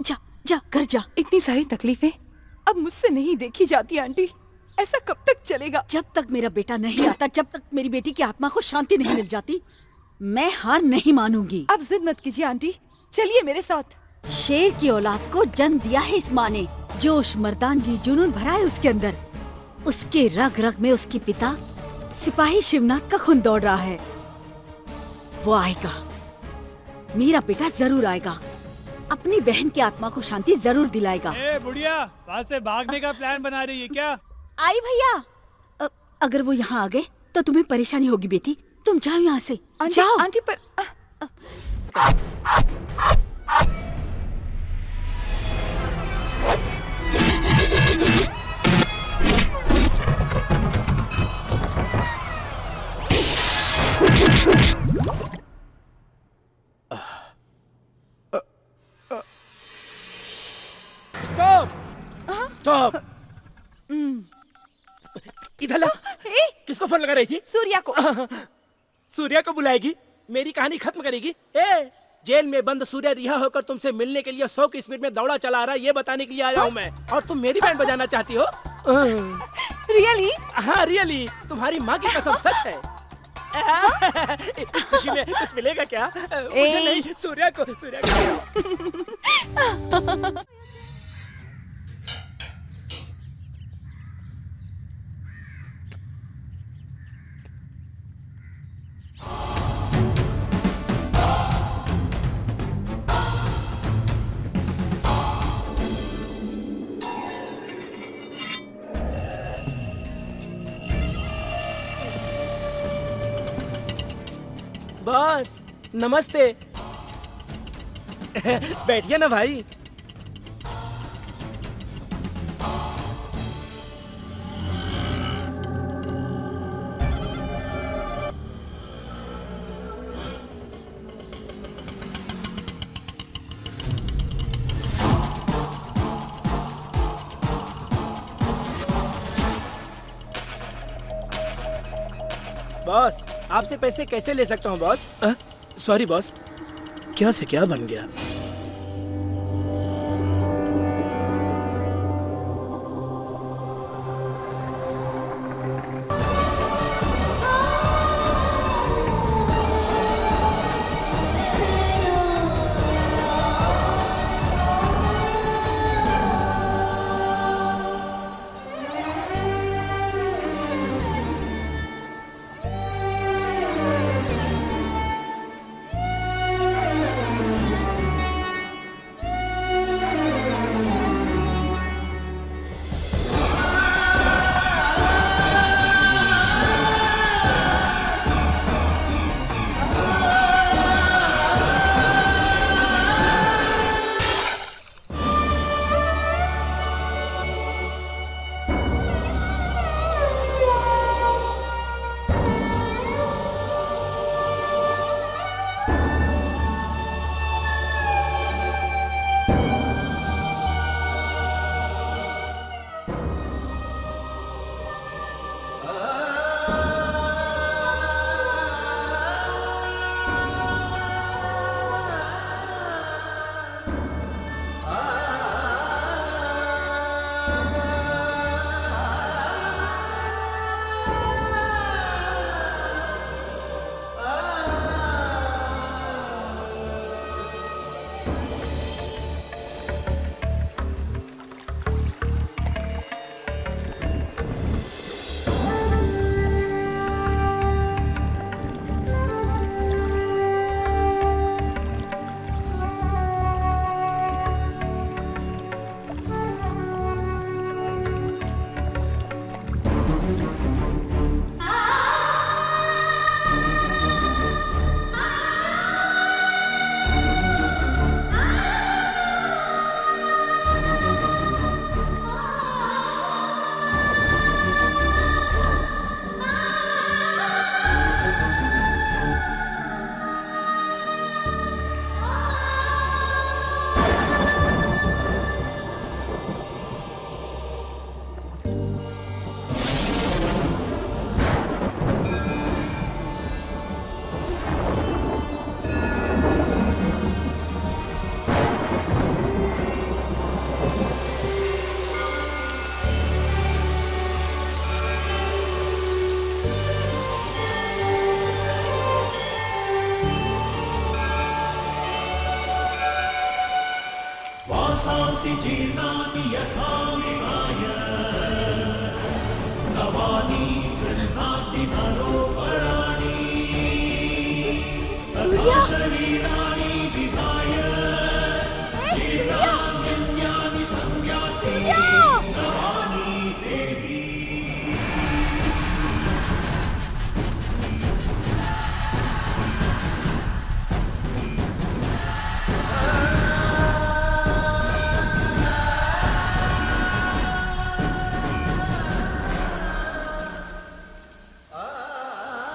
जा जा घर जा। इतनी सारी तकलीफें अब मुझसे नहीं देखी जाती आंटी। ऐसा कब तक चलेगा? जब तक मेरा बेटा नहीं आता, जब तक मेरी बेटी की आत्मा को शांति नहीं मिल जाती, मैं हार नहीं मानूंगी। अब जिद मत कीजिए आंटी, चलिए मेरे साथ। शेर की औलाद को जन्म दिया है इस माँ ने। जोश, मर्दानगी, जुनून भरा है उसके अंदर। उसके रग रग में उसकी पिता सिपाही शिवनाथ का खून दौड़ रहा है। वो आएगा, मेरा बेटा जरूर आएगा, अपनी बहन की आत्मा को शांति जरूर दिलाएगा। ए बुढ़िया, वहाँ से भागने का प्लान बना रही है क्या? आई भैया, अगर वो यहाँ आ गए तो तुम्हें परेशानी होगी बेटी। तुम जाओ यहाँ से, जाओ। आंटी पर स्टॉप स्टॉप। इधर ला। किसको फोन लगा रही थी? सूर्या को। सूर्या को बुलाएगी? मेरी कहानी खत्म करेगी? ए, जेल में बंद सूर्या रिहा होकर तुमसे मिलने के लिए 100 की स्पीड में दौड़ा चला आ रहा है, ये बताने के लिए आया हूँ मैं। और तुम मेरी बैंड बजाना चाहती हो? रियली? हाँ रियली, तुम्हारी माँ की कसम सच है। इस खुशी में कुछ मिलेगा क्या? मुझे नहीं, सूर्या को। बॉस नमस्ते। बैठिए ना भाई। बॉस आपसे पैसे कैसे ले सकता हूँ बॉस? सॉरी बॉस, क्या से क्या बन गया?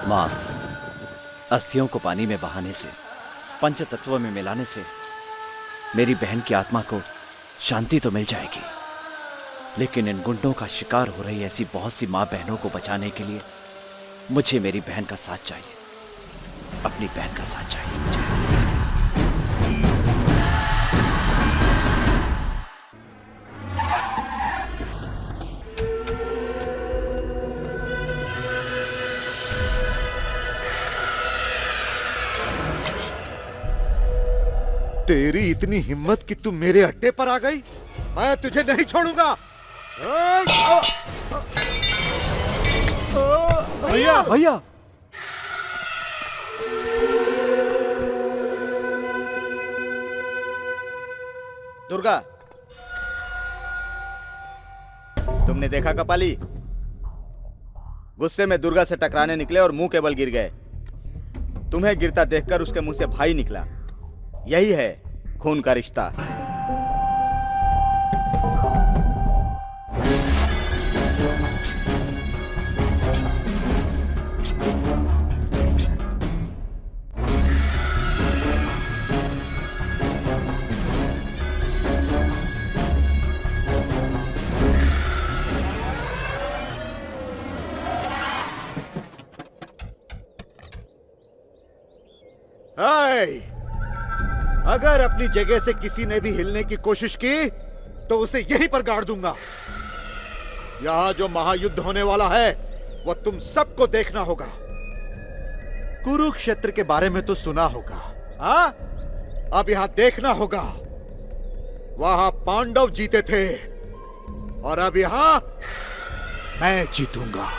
माँ, अस्थियों को पानी में बहाने से, पंच तत्वों में मिलाने से मेरी बहन की आत्मा को शांति तो मिल जाएगी, लेकिन इन गुंडों का शिकार हो रही ऐसी बहुत सी माँ बहनों को बचाने के लिए मुझे मेरी बहन का साथ चाहिए, अपनी बहन का साथ चाहिए मुझे। तेरी इतनी हिम्मत कि तू मेरे अड्डे पर आ गई? मैं तुझे नहीं छोड़ूंगा। भैया भैया, दुर्गा, तुमने देखा कपाली? गुस्से में दुर्गा से टकराने निकले और मुंह के बल गिर गए। तुम्हें गिरता देखकर उसके मुंह से भाई निकला। यही है खून का रिश्ता। अगर अपनी जगह से किसी ने भी हिलने की कोशिश की तो उसे यहीं पर गाड़ दूंगा। यहां जो महायुद्ध होने वाला है वो तुम सबको देखना होगा। कुरुक्षेत्र के बारे में तो सुना होगा, हाँ? अब यहां देखना होगा। वहां पांडव जीते थे और अब यहां मैं जीतूंगा।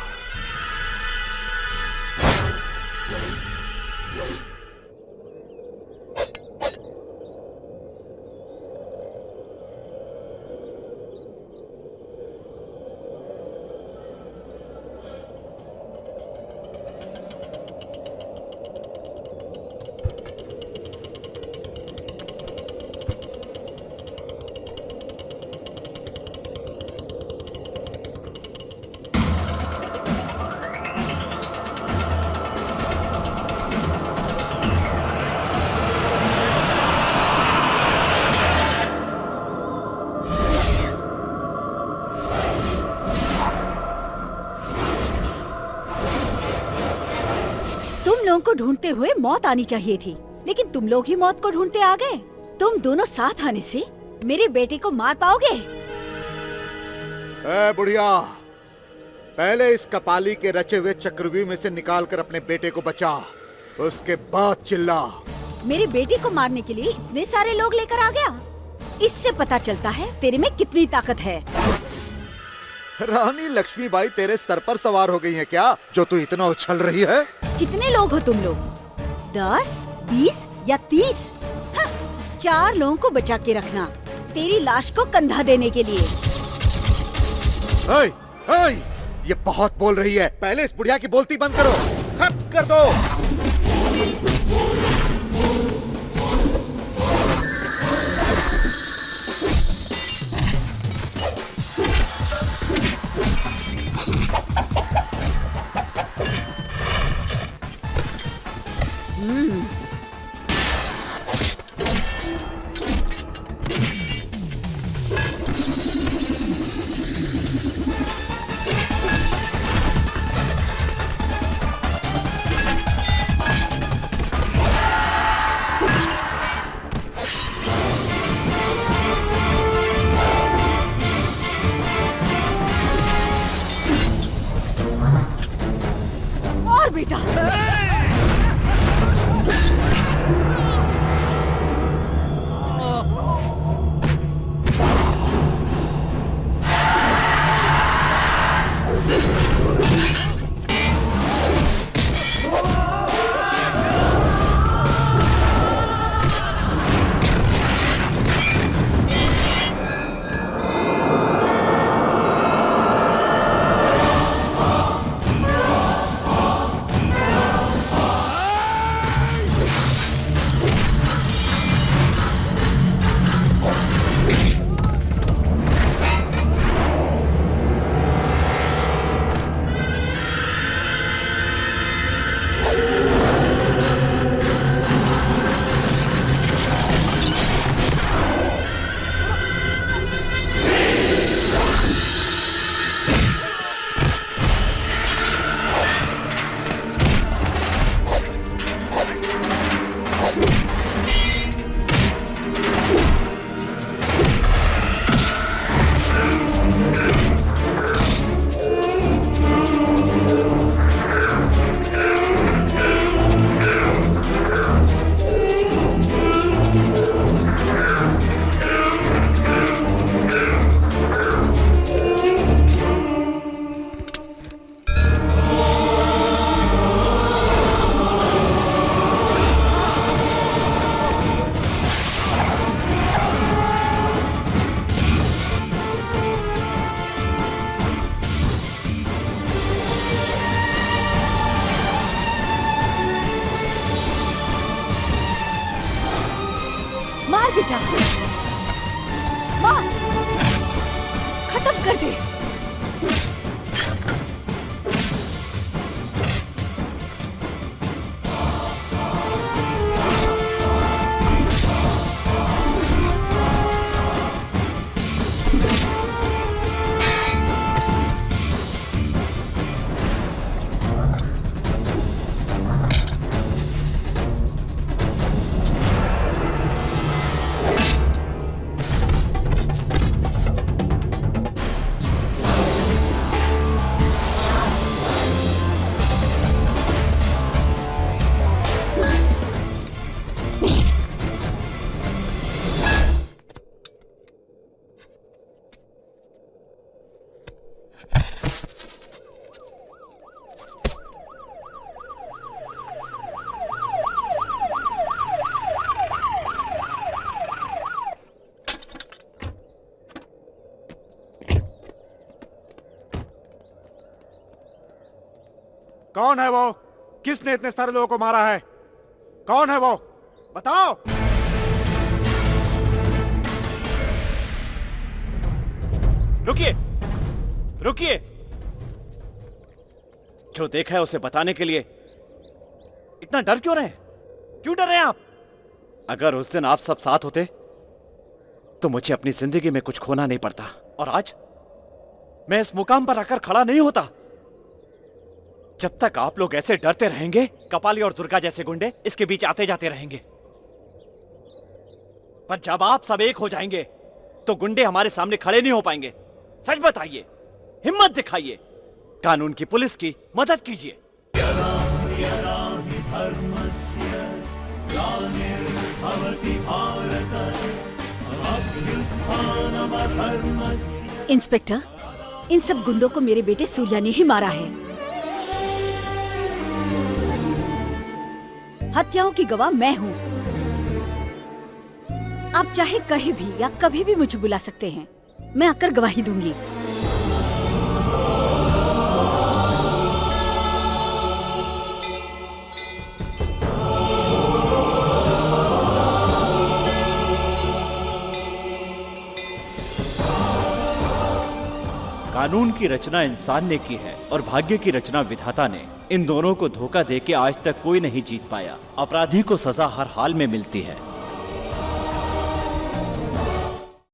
को ढूंढते हुए मौत आनी चाहिए थी, लेकिन तुम लोग ही मौत को ढूंढते आ गए। तुम दोनों साथ आने से मेरे बेटे को मार पाओगे? ए बुढ़िया, पहले इस कपाली के रचे हुए चक्रव्यूह में से निकालकर अपने बेटे को बचा, उसके बाद चिल्ला। मेरे बेटे को मारने के लिए इतने सारे लोग लेकर आ गया। इससे पता चलता है तेरे में कितनी ताकत है। रानी लक्ष्मीबाई तेरे सर पर सवार हो गई है क्या, जो तू इतना उछल रही है? कितने लोग हो तुम लोग? 10, 20 या 30? 4 लोगों को बचा के रखना तेरी लाश को कंधा देने के लिए। ओए, ओए, ये बहुत बोल रही है। पहले इस बुढ़िया की बोलती बंद करो, खत्म कर दो। और बेटा, बेटा। माँ, खत्म कर दे। कौन है वो? किसने इतने सारे लोगों को मारा है? कौन है वो? बताओ। रुकिए, रुकिए। जो देखा है उसे बताने के लिए इतना डर क्यों रहे? क्यों डर रहे हैं आप? अगर उस दिन आप सब साथ होते तो मुझे अपनी जिंदगी में कुछ खोना नहीं पड़ता, और आज मैं इस मुकाम पर आकर खड़ा नहीं होता। जब तक आप लोग ऐसे डरते रहेंगे, कपाली और दुर्गा जैसे गुंडे इसके बीच आते जाते रहेंगे। पर जब आप सब एक हो जाएंगे तो गुंडे हमारे सामने खड़े नहीं हो पाएंगे। सच बताइए, हिम्मत दिखाइए, कानून की पुलिस की मदद कीजिए। इंस्पेक्टर, इन सब गुंडों को मेरे बेटे सूर्या ने ही मारा है। हत्याओं की गवाह मैं हूँ। आप चाहे कहीं भी या कभी भी मुझे बुला सकते हैं, मैं आकर गवाही दूंगी। कानून की रचना इंसान ने की है और भाग्य की रचना विधाता ने। इन दोनों को धोखा देके आज तक कोई नहीं जीत पाया। अपराधी को सजा हर हाल में मिलती है।